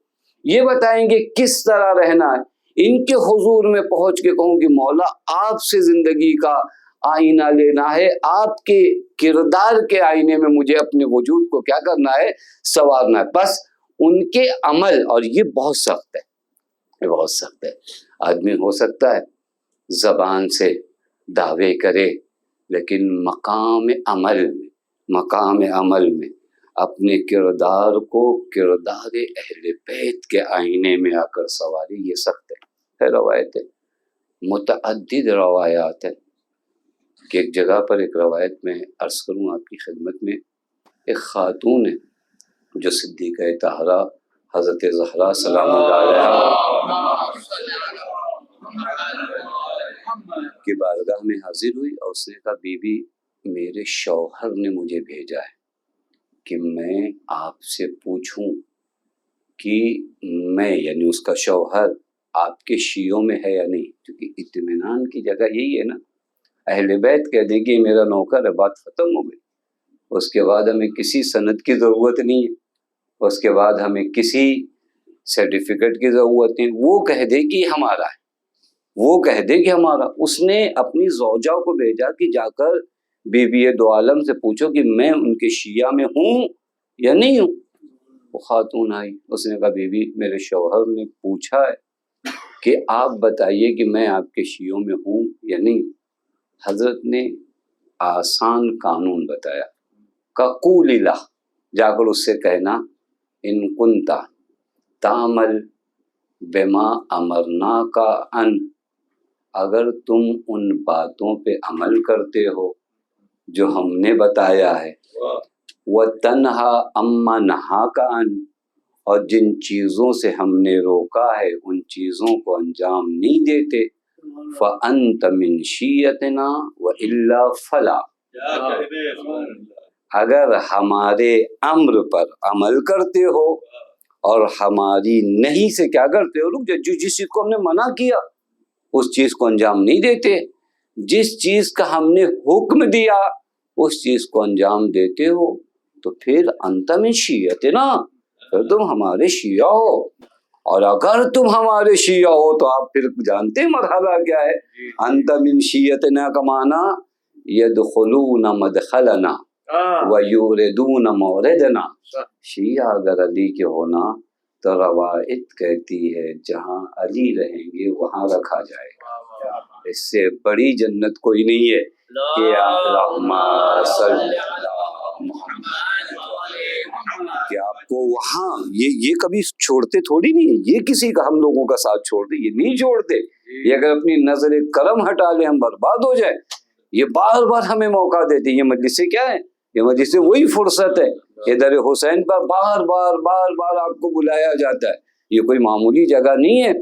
یہ بتائیں گے کس طرح رہنا ہے، ان کے حضور میں پہنچ کے کہوں کہ مولا آپ سے زندگی کا آئینہ لینا ہے، آپ کے کردار کے آئینے میں مجھے اپنے وجود کو کیا کرنا ہے، سنوارنا ہے۔ بس ان کے عمل، اور یہ بہت سخت ہے، یہ بہت سخت ہے۔ آدمی ہو سکتا ہے زبان سے دعوے کرے لیکن مقام عمل میں اپنے کردار کو کردار اہل بیت کے آئینے میں آ کر سنوارے، یہ سخت ہے۔ روایت ہے، متعدد روایات ہیں کہ ایک جگہ پر ایک روایت میں عرض کروں آپ کی خدمت میں، ایک خاتون ہے جو صدیقہ طاہرہ حضرت زہرا سلام اللہ علیہا کی بارگاہ میں حاضر ہوئی اور اس نے کہا بی بی میرے شوہر نے مجھے بھیجا ہے کہ میں آپ سے پوچھوں کہ میں یعنی اس کا شوہر آپ کے شیعوں میں ہے یا نہیں، کیونکہ اطمینان کی جگہ یہی ہے نا، اہل بیت کہہ دیں کہ میرا نوکر ہے، بات ختم ہو گئی، اس کے بعد ہمیں کسی سند کی ضرورت نہیں ہے، اس کے بعد ہمیں کسی سرٹیفکیٹ کی ضرورت نہیں، وہ کہہ دے کہ ہمارا ہے، وہ کہہ دے کہ ہمارا۔ اس نے اپنی زوجہ کو بھیجا کہ جا کر بی بی دو عالم سے پوچھو کہ میں ان کے شیعہ میں ہوں یا نہیں ہوں۔ وہ خاتون آئی، اس نے کہا بی بی میرے شوہر نے پوچھا ہے کہ آپ بتائیے کہ میں آپ کے شیعوں میں ہوں یا نہیں ہوں۔ حضرت نے آسان قانون بتایا، قول لہ، جا کر اس سے کہنا ان کنتا تعمل بما امرناک ان، اگر تم ان باتوں پہ عمل کرتے ہو جو ہم نے بتایا ہے، وَتَنْهَا أَمَّا نَهَاكَ عَنْ، اور جن چیزوں سے ہم نے روکا ہے ان چیزوں کو انجام نہیں دیتے، فَأَنْتَ مِنْ شِيَّتِنَا وَإِلَّا فَلَا، اگر ہمارے امر پر عمل کرتے ہو اور ہماری نہیں سے کیا کرتے ہو، لوگ جو جس چیز کو ہم نے منع کیا اس چیز کو انجام نہیں دیتے، جس چیز کا ہم نے حکم دیا اس چیز کو انجام دیتے ہو، تو پھر انت من شیعتنا، پھر تم ہمارے شیعہ ہو۔ اور اگر تم ہمارے شیعہ ہو تو آپ پھر جانتے ہیں مرحلہ کیا ہے، انت من شیعتنا کا معنی یدخلون مدخلنا ویوردون موردنا، شیعہ اگر علی کے ہونا تو روایت کہتی ہے جہاں علی رہیں گے وہاں رکھا جائے گا، اس سے بڑی جنت کوئی نہیں ہے کہ اللہم صلی علی محمد، کہ آپ کو وہاں یہ کبھی چھوڑتے تھوڑی نہیں ہے، یہ کسی کا ہم لوگوں کا ساتھ چھوڑ دے، یہ نہیں چھوڑتے، یہ اگر اپنی نظر کرم ہٹا لیں ہم برباد ہو جائے، یہ بار بار ہمیں موقع دیتے، یہ مجلس سے کیا ہے، یہ مجلس سے وہی فرصت ہے، ادھر حسین پر بار بار آپ کو بلایا جاتا ہے، یہ کوئی معمولی جگہ نہیں ہے،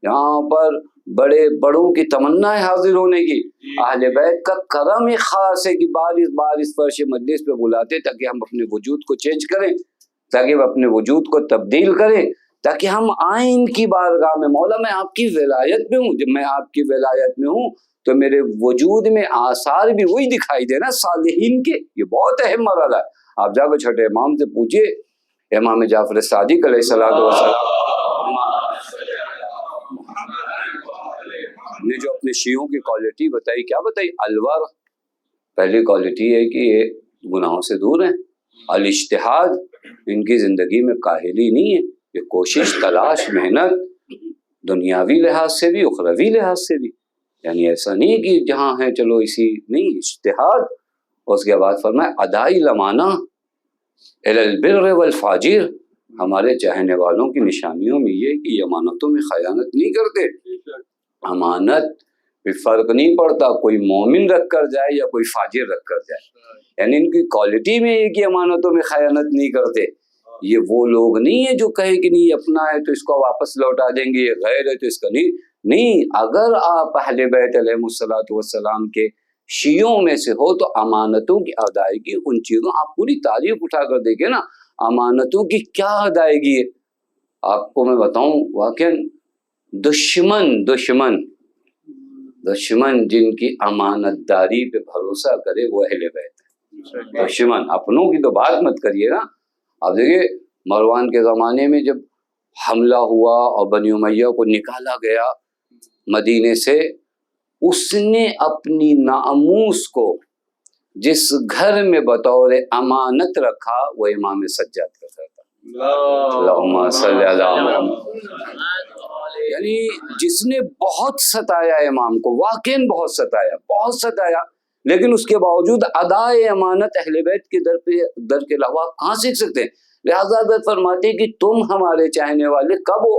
یہاں پر بڑے بڑوں کی تمنا ہے حاضر ہونے کی، اہل بیت کا کرم ہی خاص ہے کہ بار اس فرش مجلس پہ بلاتے تاکہ ہم اپنے وجود کو چینج کریں، تاکہ ہم اپنے وجود کو تبدیل کریں، تاکہ ہم آئیں ان کی بارگاہ میں، مولا میں آپ کی ولایت میں ہوں، جب میں آپ کی ولایت میں ہوں تو میرے وجود میں آثار بھی وہی دکھائی دے نا صالحین کے، یہ بہت اہم مرحلہ ہے۔ آپ جا کے چھٹے امام سے پوچھئے، امام جعفر صادق علیہ السلام نے جو اپنے شیعوں کی کوالٹی بتائی، کیا بتائی؟ الور، پہلی کوالٹی ہے کہ یہ گناہوں سے دور ہیں، الاجتہاد، ان کی زندگی میں کاہلی نہیں ہے، یہ کوشش، تلاش، محنت، دنیاوی لحاظ سے بھی اخروی لحاظ سے بھی، یعنی ایسا نہیں کہ جہاں ہیں چلو اسی، نہیں، اجتہاد۔ اس کے بعد فرمایا ادائی لمانہ الی البر والفاجر، ہمارے چاہنے والوں کی نشانیوں میں یہ کہ یہ امانتوں میں خیانت نہیں کرتے، امانت پہ فرق نہیں پڑتا کوئی مومن رکھ کر جائے یا کوئی فاجر رکھ کر جائے، یعنی ان کی کوالٹی میں یہ کہ امانتوں میں خیانت نہیں کرتے۔ یہ وہ لوگ نہیں ہیں جو کہے کہ نہیں اپنا ہے تو اس کو واپس لوٹا دیں گے، یہ غیر ہے تو اس کا نہیں، اگر آپ اہل بیت علیہ الصلوۃ والسلام کے شیعوں میں سے ہو تو امانتوں کی ادائیگی، ان چیزوں، آپ پوری تاریخ اٹھا کر دیکھیں نا، امانتوں کی کیا ادائیگی ہے۔ آپ کو میں بتاؤں واقعا دشمن جن کی امانت داری پہ بھروسہ کرے وہ اہل بیت ہے۔ دشمن، اپنوں کی تو بات مت کریے نا۔ اب دیکھیے مروان کے زمانے میں جب حملہ ہوا اور بنی امیہ کو نکالا گیا مدینے سے، اس نے اپنی ناموس کو جس گھر میں بطور امانت رکھا وہ امام سجاد کا گھر تھا، اللہم صلی علی محمد، یعنی جس نے بہت ستایا امام کو، واقعاً بہت ستایا، لیکن اس کے باوجود ادائے امانت اہل بیت کے در کے علاوہ کہاں سیکھ سکتے ہیں؟ لہذا حضرت فرماتے ہیں کہ تم ہمارے چاہنے والے کب ہو؟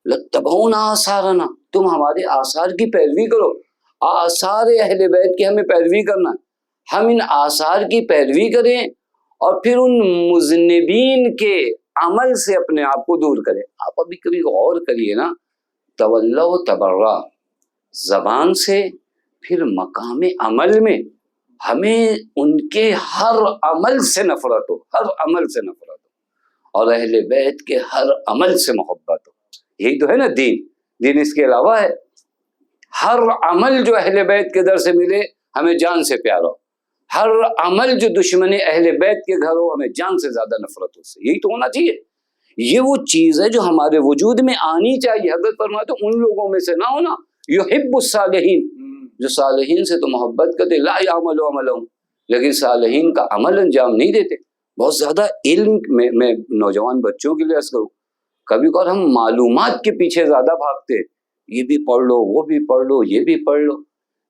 لتبعون آثارنا، تم ہمارے آثار کی پیروی کرو، آثار اہل بیت کی ہمیں پیروی کرنا ہے، ہم ان آثار کی پیروی کریں اور پھر ان مذنبین کے عمل سے اپنے آپ کو دور کریں۔ آپ ابھی کبھی غور کریے نا، تولا و تبرا زبان سے، پھر مقام عمل میں ہمیں ان کے ہر عمل سے نفرت ہو، ہر عمل سے نفرت ہو، اور اہل بیت کے ہر عمل سے محبت ہو۔ یہی تو ہے نا دین، دین اس کے علاوہ ہے۔ ہر عمل جو اہل بیت کے در سے ملے ہمیں جان سے پیار ہو، ہر عمل جو دشمن اہل بیت کے گھر ہو ہمیں جان سے زیادہ نفرت ہو، یہی تو ہونا چاہیے۔ یہ وہ چیز ہے جو ہمارے وجود میں آنی چاہیے۔ حضرت فرماتے ہیں ان لوگوں میں سے نہ ہونا یحب الصالحین، جو صالحین سے تو محبت کرتے، لا یعمل عملهم، لیکن صالحین کا عمل انجام نہیں دیتے۔ بہت زیادہ علم میں نوجوان بچوں کے لیے عرض کروں، کبھی کبھار ہم معلومات کے پیچھے زیادہ بھاگتے، یہ بھی پڑھ لو، وہ بھی پڑھ لو، یہ بھی پڑھ لو۔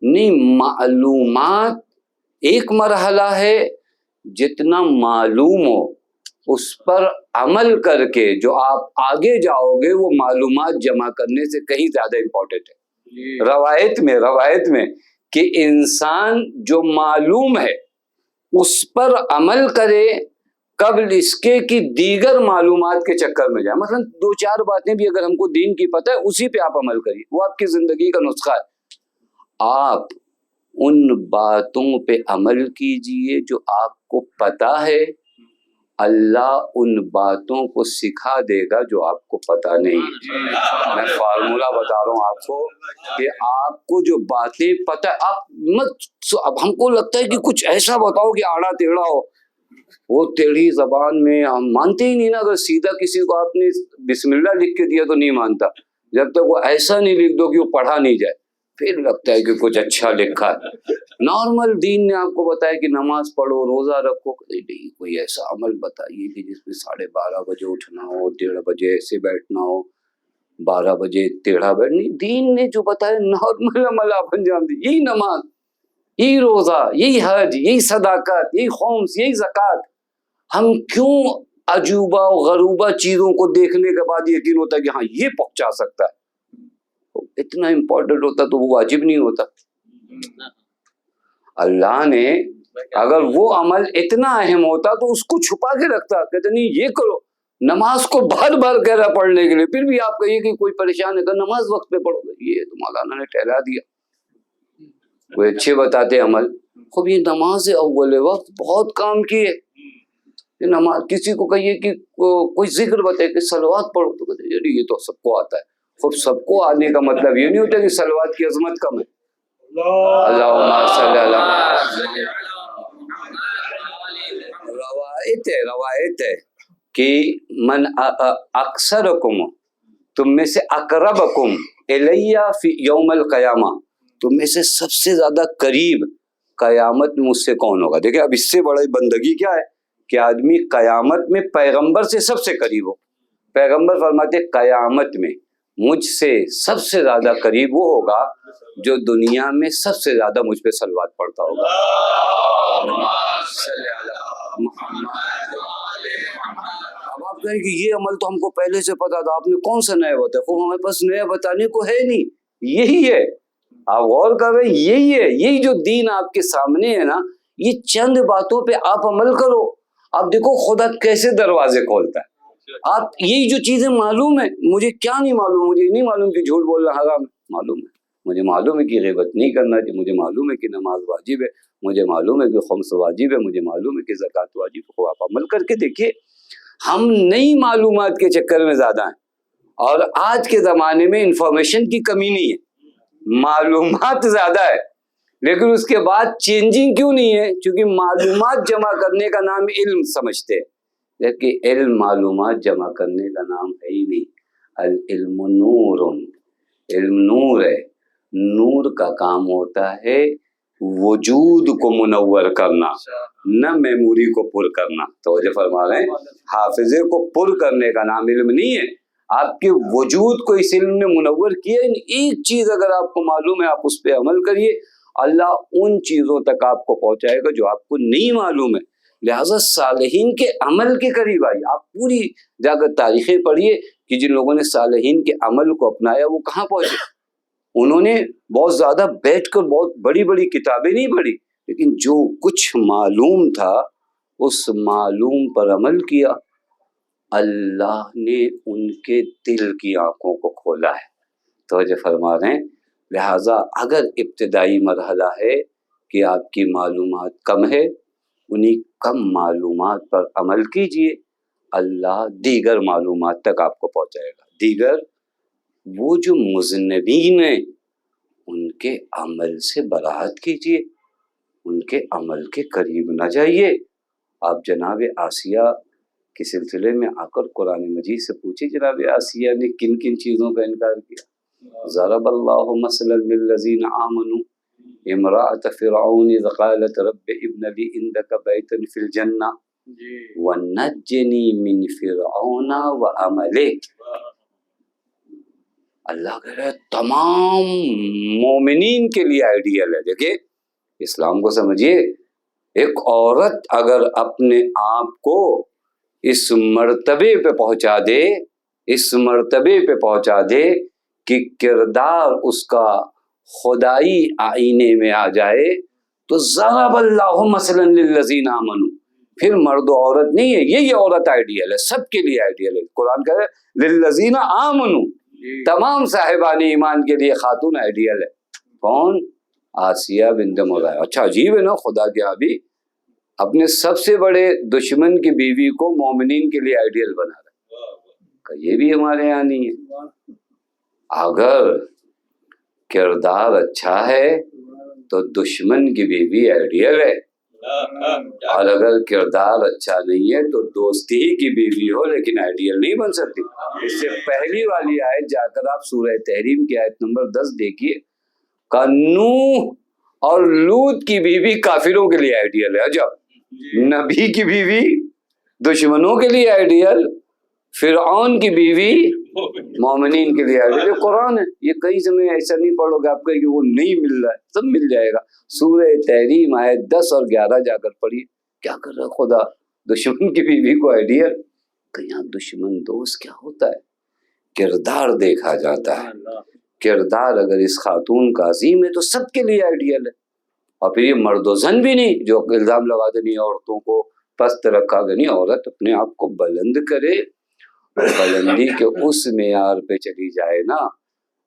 نہیں، معلومات ایک مرحلہ ہے، جتنا معلوم ہو اس پر عمل کر کے جو آپ آگے جاؤ گے وہ معلومات جمع کرنے سے کہیں زیادہ امپورٹنٹ ہے۔ روایت میں کہ انسان جو معلوم ہے اس پر عمل کرے قبل اس کے کہ دیگر معلومات کے چکر میں جائے۔ مثلا 2-4 باتیں بھی اگر ہم کو دین کی پتہ ہے اسی پہ آپ عمل کریے، وہ آپ کی زندگی کا نسخہ ہے۔ آپ ان باتوں پہ عمل کیجئے جو آپ کو پتہ ہے، اللہ ان باتوں کو سکھا دے گا جو آپ کو پتہ نہیں۔ میں فارمولہ بتا رہا ہوں آپ کو کہ آپ کو جو باتیں پتہ ہے، اب ہم کو لگتا ہے کہ کچھ ایسا بتاؤ کہ آڑا ٹیڑھا ہو، وہ ٹیڑھی زبان میں ہم مانتے ہی نہیں نا۔ اگر سیدھا کسی کو آپ نے بسم اللہ لکھ کے دیا تو نہیں مانتا، جب تک وہ ایسا نہیں لکھ دو کہ وہ پڑھا نہیں جائے پھر لگتا ہے کہ کچھ اچھا لکھا ہے۔ نارمل دین نے آپ کو بتایا کہ نماز پڑھو، روزہ رکھو، کوئی ایسا عمل بتائیے کہ جس میں 12:30 بجے اٹھنا ہو، 1:30 بجے ایسے بیٹھنا ہو، 12 بجے ٹیڑھا بیٹھنا۔ دین نے جو بتایا نارمل عمل آپ انجام دیجیے، یہی نماز، یہی روزہ، یہی حج، یہی صداقت، یہی خمس، یہی زکوٰۃ۔ ہم کیوں عجوبہ و غروبہ چیزوں کو دیکھنے کے بعد یقین ہوتا ہے کہ ہاں یہ پہنچا سکتا ہے؟ اتنا امپورٹنٹ ہوتا تو وہ واجب نہیں ہوتا۔ اللہ نے اگر وہ عمل اتنا اہم ہوتا تو اس کو چھپا کے رکھتا، کہتے نہیں یہ کرو۔ نماز کو بھر بھر کہہ رہا پڑھنے کے لیے، پھر بھی آپ کہیے کہ کوئی پریشان ہے کہ نماز وقت پہ پڑھو گے، یہ تو مولانا نے ٹھہرا دیا۔ کوئی اچھے بتاتے عمل، خوب یہ نماز اول وقت بہت کام کی ہے۔ نماز کسی کو کہیے کہ کوئی ذکر بتائے کہ صلوات پڑھو، تو کہتے ہیں یہ تو سب کو آتا ہے۔ خوب سب کو آنے کا مطلب یہ نہیں ہوتا کہ صلوات کی عظمت کم ہے۔ اللہم صلی اللہ، روایت ہے کہ من اکثرکم، تم میں سے اقربکم الیہ فی یوم القیامہ، تم میں سے سب سے زیادہ قریب قیامت میں مجھ سے کون ہوگا؟ دیکھیں اب اس سے بڑی بندگی کیا ہے کہ آدمی قیامت میں پیغمبر سے سب سے قریب ہو۔ پیغمبر فرماتے قیامت میں مجھ سے سب سے زیادہ قریب وہ ہوگا جو دنیا میں سب سے زیادہ مجھ پہ صلوات پڑھتا ہوگا۔ اب آپ کہیں کہ یہ عمل تو ہم کو پہلے سے پتا تھا، آپ نے کون سا نیا بتایا؟ وہ ہمارے پاس نیا بتانے کو ہے نہیں، یہی ہے۔ آپ غور کر رہے ہیں، یہی ہے، یہی جو دین آپ کے سامنے ہے نا، یہ چند باتوں پہ آپ عمل کرو۔ اب دیکھو خدا کیسے دروازے کھولتا ہے۔ آپ یہی جو چیزیں معلوم ہے، مجھے کیا نہیں معلوم؟ مجھے نہیں معلوم کہ جھوٹ بولنا حرام ہے، معلوم ہے۔ مجھے معلوم ہے کہ غیبت نہیں کرنا چاہیے، مجھے معلوم ہے کہ نماز واجب ہے، مجھے معلوم ہے کہ خمس واجب ہے، مجھے معلوم ہے کہ زکوٰۃ واجب ہے۔ آپ عمل کر کے دیکھیے۔ ہم نئی معلومات کے چکر میں زیادہ ہیں، اور آج کے زمانے میں انفارمیشن کی کمی نہیں ہے، معلومات زیادہ ہے، لیکن اس کے بعد چینجنگ کیوں نہیں ہے؟ کیونکہ معلومات جمع کرنے کا نام علم سمجھتے ہیں، جبکہ علم معلومات جمع کرنے کا نام ہے ہی نہیں۔ العلم نور، علم نور ہے، نور کا کام ہوتا ہے وجود کو منور کرنا، نہ میموری کو پر کرنا۔ توجہ فرما رہے ہیں، حافظے کو پر کرنے کا نام علم نہیں ہے، آپ کے وجود کو اس علم نے منور کیا۔ ایک چیز اگر آپ کو معلوم ہے آپ اس پہ عمل کریے، اللہ ان چیزوں تک آپ کو پہنچائے گا جو آپ کو نہیں معلوم ہے۔ لہٰذا صالحین کے عمل کے قریب آئیے۔ آپ پوری جا کر تاریخیں پڑھیے کہ جن لوگوں نے صالحین کے عمل کو اپنایا وہ کہاں پہنچے۔ انہوں نے بہت زیادہ بیٹھ کر بہت بڑی بڑی کتابیں نہیں پڑھی، لیکن جو کچھ معلوم تھا اس معلوم پر عمل کیا۔ اللہ نے ان کے دل کی آنکھوں کو کھولا ہے۔ توجہ فرما رہے ہیں، لہٰذا اگر ابتدائی مرحلہ ہے کہ آپ کی معلومات کم ہے، انہی کم معلومات پر عمل کیجئے، اللہ دیگر معلومات تک آپ کو پہنچائے گا۔ دیگر وہ جو مذنبین ہیں ان کے عمل سے براءت کیجئے، ان کے عمل کے قریب نہ جائیے۔ آپ جناب آسیہ کے سلسلے میں آ کر قرآن مجید سے پوچھیں جناب آسیہ نے کن کن چیزوں کا انکار کیا۔ ضرب اللہ مثلا للذین آمنوا امرأة فرعون اذ قالت رب ابن لی عندک بیتا فی الجنہ ونجنی من فرعون وعملہ۔ اللہ کہہ رہا ہے تمام مومنین کے لیے آئیڈیل ہے۔ دیکھیں اسلام کو سمجھیے، ایک عورت اگر اپنے آپ کو اس مرتبے پہ پہنچا دے، اس مرتبے پہ پہنچا دے کہ کردار اس کا خدائی آئینے میں آ جائے تو ضرب اللہ مثلا للذین آمنوا، پھر مرد و عورت نہیں ہے، یہی عورت آئیڈیل ہے، سب کے لیے آئیڈیل ہے۔ قرآن کہہ رہا ہے للذین آمنوا، تمام صاحبان ایمان کے لیے خاتون آئیڈیل ہے۔ کون؟ آسیہ بنت مزاحم۔ اچھا عجیب ہے نا، خدا کے آبی اپنے سب سے بڑے دشمن کی بیوی کو مومنین کے لیے آئیڈیل بنا رہا ہے، یہ بھی ہمارے یہاں نہیں ہے۔ اگر کردار اچھا ہے تو دشمن کی بیوی آئیڈیل ہے، اور اگر کردار اچھا نہیں ہے تو دوستی ہی کی بیوی ہو لیکن آئیڈیل نہیں بن سکتی۔ اس سے پہلی والی آیت جا کر آپ سورہ تحریم کی آیت نمبر 10 دیکھیے، نوح اور لوط کی بیوی کافروں کے لیے آئیڈیل ہے۔ عجب، نبی کی بیوی دشمنوں کے لیے آئیڈیل، فرعون کی بیوی مومنین کے لیے آئیڈیل۔ یہ قرآن ہے، یہ کہیں سے میں ایسا نہیں پڑھو گے آپ کہیں کہ وہ نہیں مل رہا ہے، سب مل جائے گا۔ سورہ تحریم آیت 10 اور 11 جا کر پڑھیے، کیا کر رہا خدا، دشمن کی بیوی کو آئیڈیل۔ کہ یہاں دشمن دوست کیا ہوتا ہے؟ کردار دیکھا جاتا ہے۔ کردار اگر اس خاتون کا عظیم ہے تو سب کے لیے آئیڈیل ہے۔ اور پھر یہ مرد و زن بھی نہیں جو الزام لگا دے نہیں عورتوں کو پست رکھا گیا، نہیں، عورت اپنے آپ کو بلند کرے، بلندی کے اس معیار پہ چلی جائے نا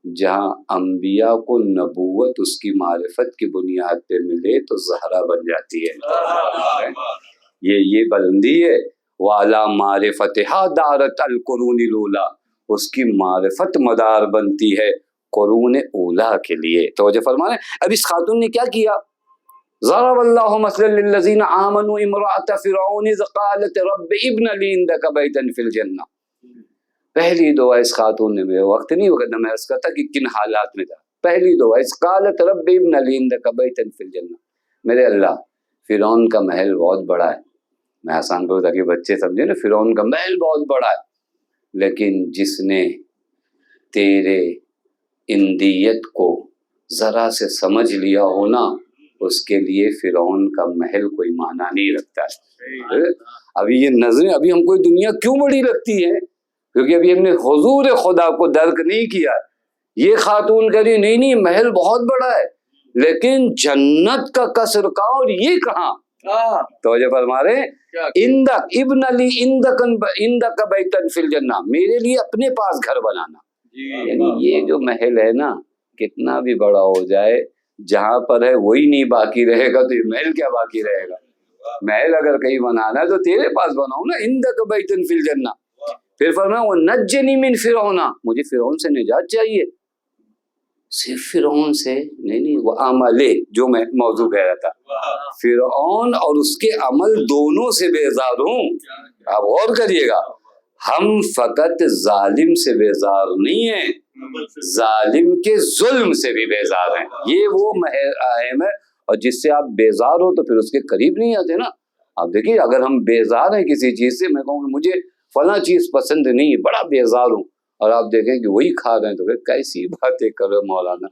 جہاں انبیاء کو نبوت اس کی معرفت کی بنیاد پہ ملے تو زہرا بن جاتی ہے۔ یہ بلندی ہے۔ وَعَلَى مَعْرِفَتِهَا دَارَتْ الْقُرُونِ الْأُولَىٰ، اس کی معرفت مدار بنتی ہے قرون اولا کے لیے۔ توجہ فرمائیں۔ اب اس خاتون نے کیا کیا؟ ضرب اللہ مثلا للذین آمنوا امرأة فرعون اذ قالت رب ابن لی عندک بیتا فی الجنہ۔ پہلی دعا اس خاتون نے، میرے وقت نہیں ہوگا میں عرض کرتا کہ کن حالات میں تھا، پہلی دعا اذ قالت رب ابن لی عندک بیتا فی الجنہ، میرے اللہ فرعون کا محل بہت بڑا ہے، میں آسان کروں تاکہ بچے سمجھیں نا، فرعون کا محل بہت بڑا ہے، لیکن جس نے تیرے اندیت کو ذرا سے سمجھ لیا ہونا اس کے لیے فرعون کا محل کوئی معنی نہیں رکھتا ہے۔ ابھی یہ نظریں ابھی ہم کو دنیا کیوں بڑی لگتی ہے؟ کیونکہ ابھی ہم نے حضور خدا کو درک نہیں کیا۔ یہ خاتون کہہ رہی نہیں محل بہت بڑا ہے، لیکن جنت کا قصر کہاں اور یہ کہاں؟ توجہ فرما رہے ہیں، اندک ابن لی اندک بیتا فی الجنہ، میرے لیے اپنے پاس گھر بنانا۔ یعنی یہ جو محل ہے نا کتنا بھی بڑا ہو جائے، جہاں پر ہے وہی نہیں باقی رہے گا تو یہ محل کیا باقی رہے گا؟ محل اگر کہیں بنانا ہے تو تیرے پاس بناؤ نا، اندک بیتا فی الجنہ۔ پھر فرمایا وَنَجِّنِي مِن فِرْعَوْنَ، مجھے فرعون سے نجات چاہیے۔ صرف فرعون سے نہیں، وہ عمل جو میں موضوع کہہ رہا تھا، فرعون اور اس کے عمل دونوں سے بیزار ہوں۔ آپ غور کریے گا، ہم فقط ظالم سے بیزار نہیں ہیں، ظالم کے ظلم سے بھی بیزار ہیں۔ یہ وہ اہم ہے، اور جس سے آپ بیزار ہو تو پھر اس کے قریب نہیں آتے نا۔ آپ دیکھیے اگر ہم بیزار ہیں کسی چیز سے، میں کہوں کہ مجھے فلاں چیز پسند نہیں ہے، بڑا بیزار ہوں، اور آپ دیکھیں کہ وہی کھا رہے ہیں تو پھر کیسی باتیں کرو مولانا،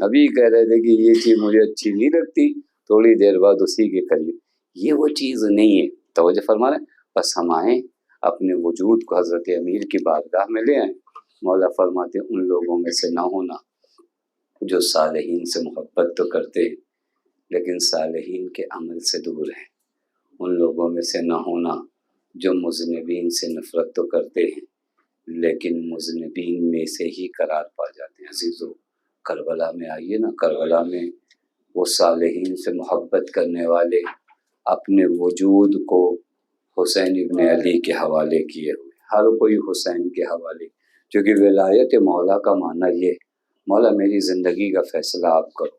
ابھی کہہ رہے تھے کہ یہ چیز مجھے اچھی نہیں لگتی، تھوڑی دیر بعد اسی کے قریب، یہ وہ چیز نہیں ہے۔ توجہ فرما رہے ہیں، بس ہم آئیں اپنے وجود کو حضرت امیر کی بارگاہ میں لے آئیں۔ مولا فرماتے ان لوگوں میں سے نہ ہونا جو صالحین سے محبت تو کرتے ہیں لیکن صالحین کے عمل سے دور ہیں، ان لوگوں میں سے نہ ہونا جو مذنبین سے نفرت تو کرتے ہیں لیکن مذنبین میں سے ہی قرار پا جاتے ہیں۔ عزیزو، کربلا میں آئیے نا، کربلا میں وہ صالحین سے محبت کرنے والے اپنے وجود کو حسین ابن علی کے حوالے کیے ہوئے، ہر کوئی حسین کے حوالے، کیونکہ ولایت مولا کا معنی یہ، مولا میری زندگی کا فیصلہ آپ کرو۔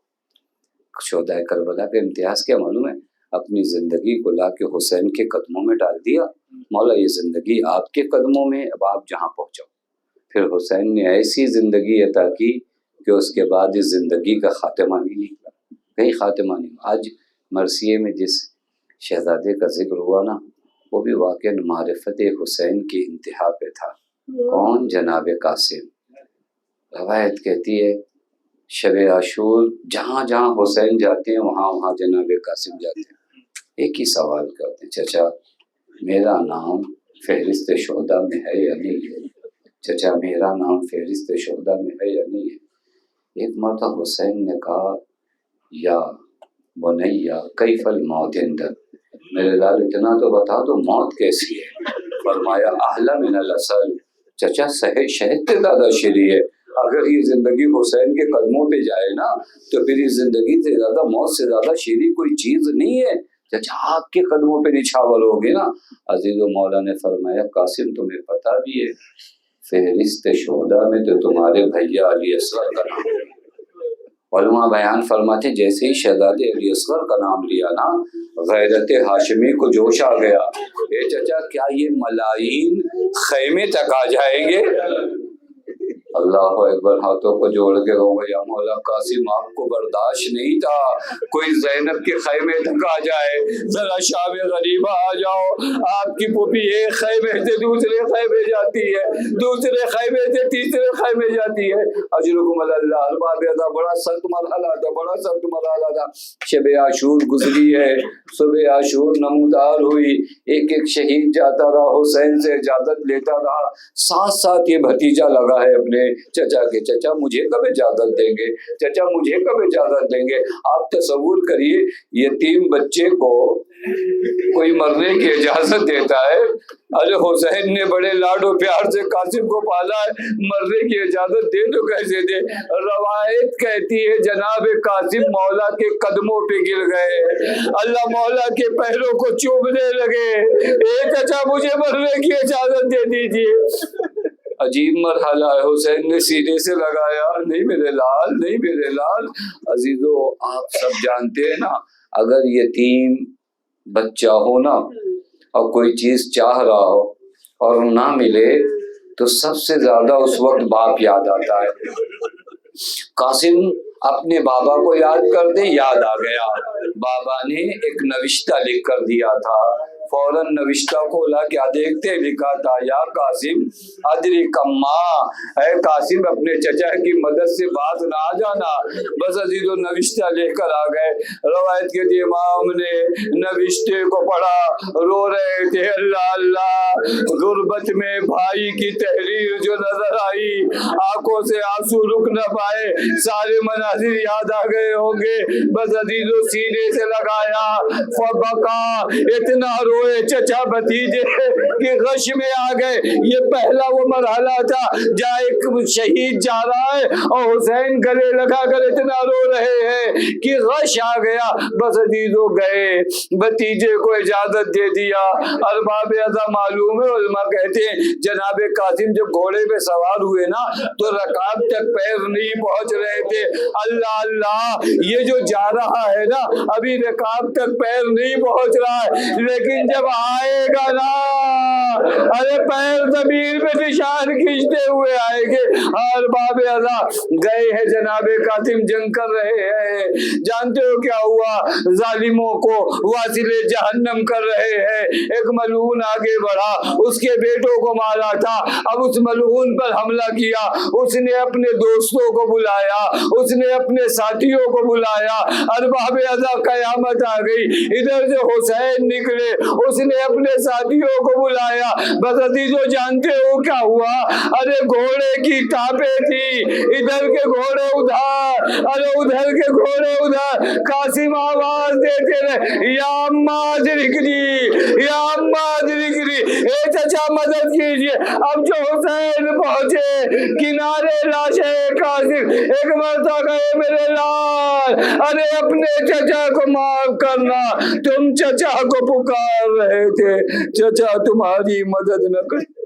شہدائے کربلا کا امتیاز کیا معلوم ہے؟ اپنی زندگی کو لا کے حسین کے قدموں میں ڈال دیا، مولا یہ زندگی آپ کے قدموں میں، اب آپ جہاں پہنچاؤ۔ پھر حسین نے ایسی زندگی عطا کی کہ اس کے بعد اس زندگی کا خاتمہ نہیں نکلا، کہیں خاتمہ نہیں۔ آج مرثیے میں جس شہزادے کا ذکر ہوا نا، وہ بھی واقعاً معرفت حسین کی انتہا پہ تھا۔ کون؟ جناب قاسم۔ روایت کہتی ہے شب عاشور جہاں جہاں حسین جاتے ہیں وہاں وہاں جناب قاسم جاتے ہیں، ایک ہی سوال کرتے ہیں، چچا میرا نام فہرست شہداء میں ہے یا نہیں ہے؟ چچا میرا نام فہرست شہداء میں ہے یا نہیں ہے؟ ایک مرتبہ حسین نے کہا یا بنیا کیف الموت اندر، میرے لال اتنا تو بتا دو موت کیسی ہے؟ فرمایا احلی من العسل، چچا شہد سے زیادہ شیریں ہے۔ اگر یہ زندگی حسین کے قدموں پہ جائے نا تو پھر اس زندگی سے زیادہ، موت سے زیادہ شیریں کوئی چیز نہیں ہے۔ چچا آپ کے قدموں پہ نچھاور ہوگے نا۔ عزیز و مولا نے فرمایا قاسم تمہیں پتہ بھی ہے فہرست شہداء میں تو تمہارے بھیا علی اصغر کا نام ہے۔ علماء بیان فرماتے جیسے ہی شہزادے علی اصغر کا نام لیا نا، غیرت ہاشمی کو جوش آ گیا۔ اے چچا کیا یہ ملائی خیمے تک آ جائیں گے؟ اللہ اکبر، ہاتھوں کو جوڑ کے کہوں گا یا مولا قاسم آپ کو برداشت نہیں تھا کوئی زینب کے خیمے تک آ جائے، ذرا شام غریبہ آ جاؤ، آپ کی پھوپھی ایک خیمے سے دوسرے خیمے جاتی ہے، دوسرے خیمے سے تیسرے خیمے جاتی ہے۔ اجرکم اللہ، ارباب ادا بڑا سخت مرحلہ تھا، بڑا سخت مرحلہ تھا۔ شب عاشور گزری ہے، صبح عاشور نمودار ہوئی، ایک ایک شہید جاتا رہا، حسین سے اجازت لیتا رہا، ساتھ ساتھ یہ بھتیجا لگا ہے اپنے چچا کے، چچا مجھے کب اجازت دیں گے، چچا مجھے کب اجازت دیں گے۔ آپ تصور کریے یتیم بچے کو کوئی مرنے کی اجازت دیتا ہے، ارے حسین نے بڑے لاڈ و پیار سے قاسم کو پالا ہے، مرنے کی اجازت دے تو کیسے دے؟ روایت کہتی ہے جناب قاسم مولا کے قدموں پہ گر گئے، اللہ مولا کے پیروں کو چومنے لگے، اے چچا مجھے مرنے کی اجازت دے دیجیے۔ عجیب مرحلہ ہے، حسین نے سینے سے لگایا، نہیں میرے لال، نہیں میرے لال۔ عزیزو آپ سب جانتے ہیں نا، اگر یتیم بچہ ہو نا اور کوئی چیز چاہ رہا ہو اور نہ ملے تو سب سے زیادہ اس وقت باپ یاد آتا ہے۔ قاسم اپنے بابا کو یاد کر دے، یاد آ گیا، بابا نے ایک نوشتہ لکھ کر دیا تھا، فوراً نوشتہ کھولا، کیا دیکھتے لکھا تھا یا قاسم ادری کما، اے قاسم اپنے چچا کی مدد سے باز نہ آ جانا۔ بس عزیز و نوشتہ لے کر آ گئے۔ روایت کے دی امام نے نوشتے کو پڑھا، رو رہے تھے، اللہ اللہ، غربت میں بھائی کی تحریر جو نظر آئی، آنکھوں سے آنسو رک نہ پائے، سارے مناظر یاد آ گئے ہوں گے، بس عزیز و سینے سے لگایا، فبکا، اتنا روئے چچا بھتیجے کہ غش میں آ گئے۔ یہ پہلا وہ مرحلہ تھا جہاں ایک شہید جا رہا ہے اور حسین گلے لگا کر اتنا رو رہے ہیں کہ غش آ گیا، بس عزیزو گئے، بھتیجے کو اجازت دے دیا۔ ارباب ازا معلوم ہے، علماء کہتے ہیں جناب قاسم جب گھوڑے پہ سوار ہوئے نا تو رکاب تک پیر نہیں پہنچ رہے تھے۔ اللہ اللہ، یہ جو جا رہا ہے نا ابھی رکاب تک پیر نہیں پہنچ رہا ہے، لیکن جب آئے گا نا ارے پیر زمین پہ نشان کھینچتے ہوئے آئے گے۔ ارباب ازا گئے ہیں، جناب قاسم جنگ کر رہے ہیں، جانتے ہو کیا ہوا؟ ظالموں کو واصل جہنم کر رہے ہیں۔ ایک ملعون آگے بڑھا، اس کے بیٹوں کو مارا تھا، اب اس ملعون پر حملہ کیا، اس نے اپنے دوستوں کو بلایا، اس نے اپنے ساتھیوں کو بلایا۔ ارباب ازا قیامت آ گئی، ادھر سے حسین نکلے اس نے اپنے ساتھیوں کو بلایا. بس عزیزو جانتے ہو کیا ہوا؟ ارے گھوڑے کی ٹاپیں تھی، ادھر کے گھوڑے ادھر، ارے ادھر کے گھوڑے ادھر. قاسم آواز دیتے رہے یا اما ادرکنی، یا اما ادرکنی، اے چچا مدد کیجئے. اب جو حسین پہنچے کنارے لاش قاسم، ایک مرتبہ کہے میرے لال ارے اپنے چچا کو معاف کرنا، تم چچا کو پکار رہے تھے، چچا تمہاری مدد نہ کرے.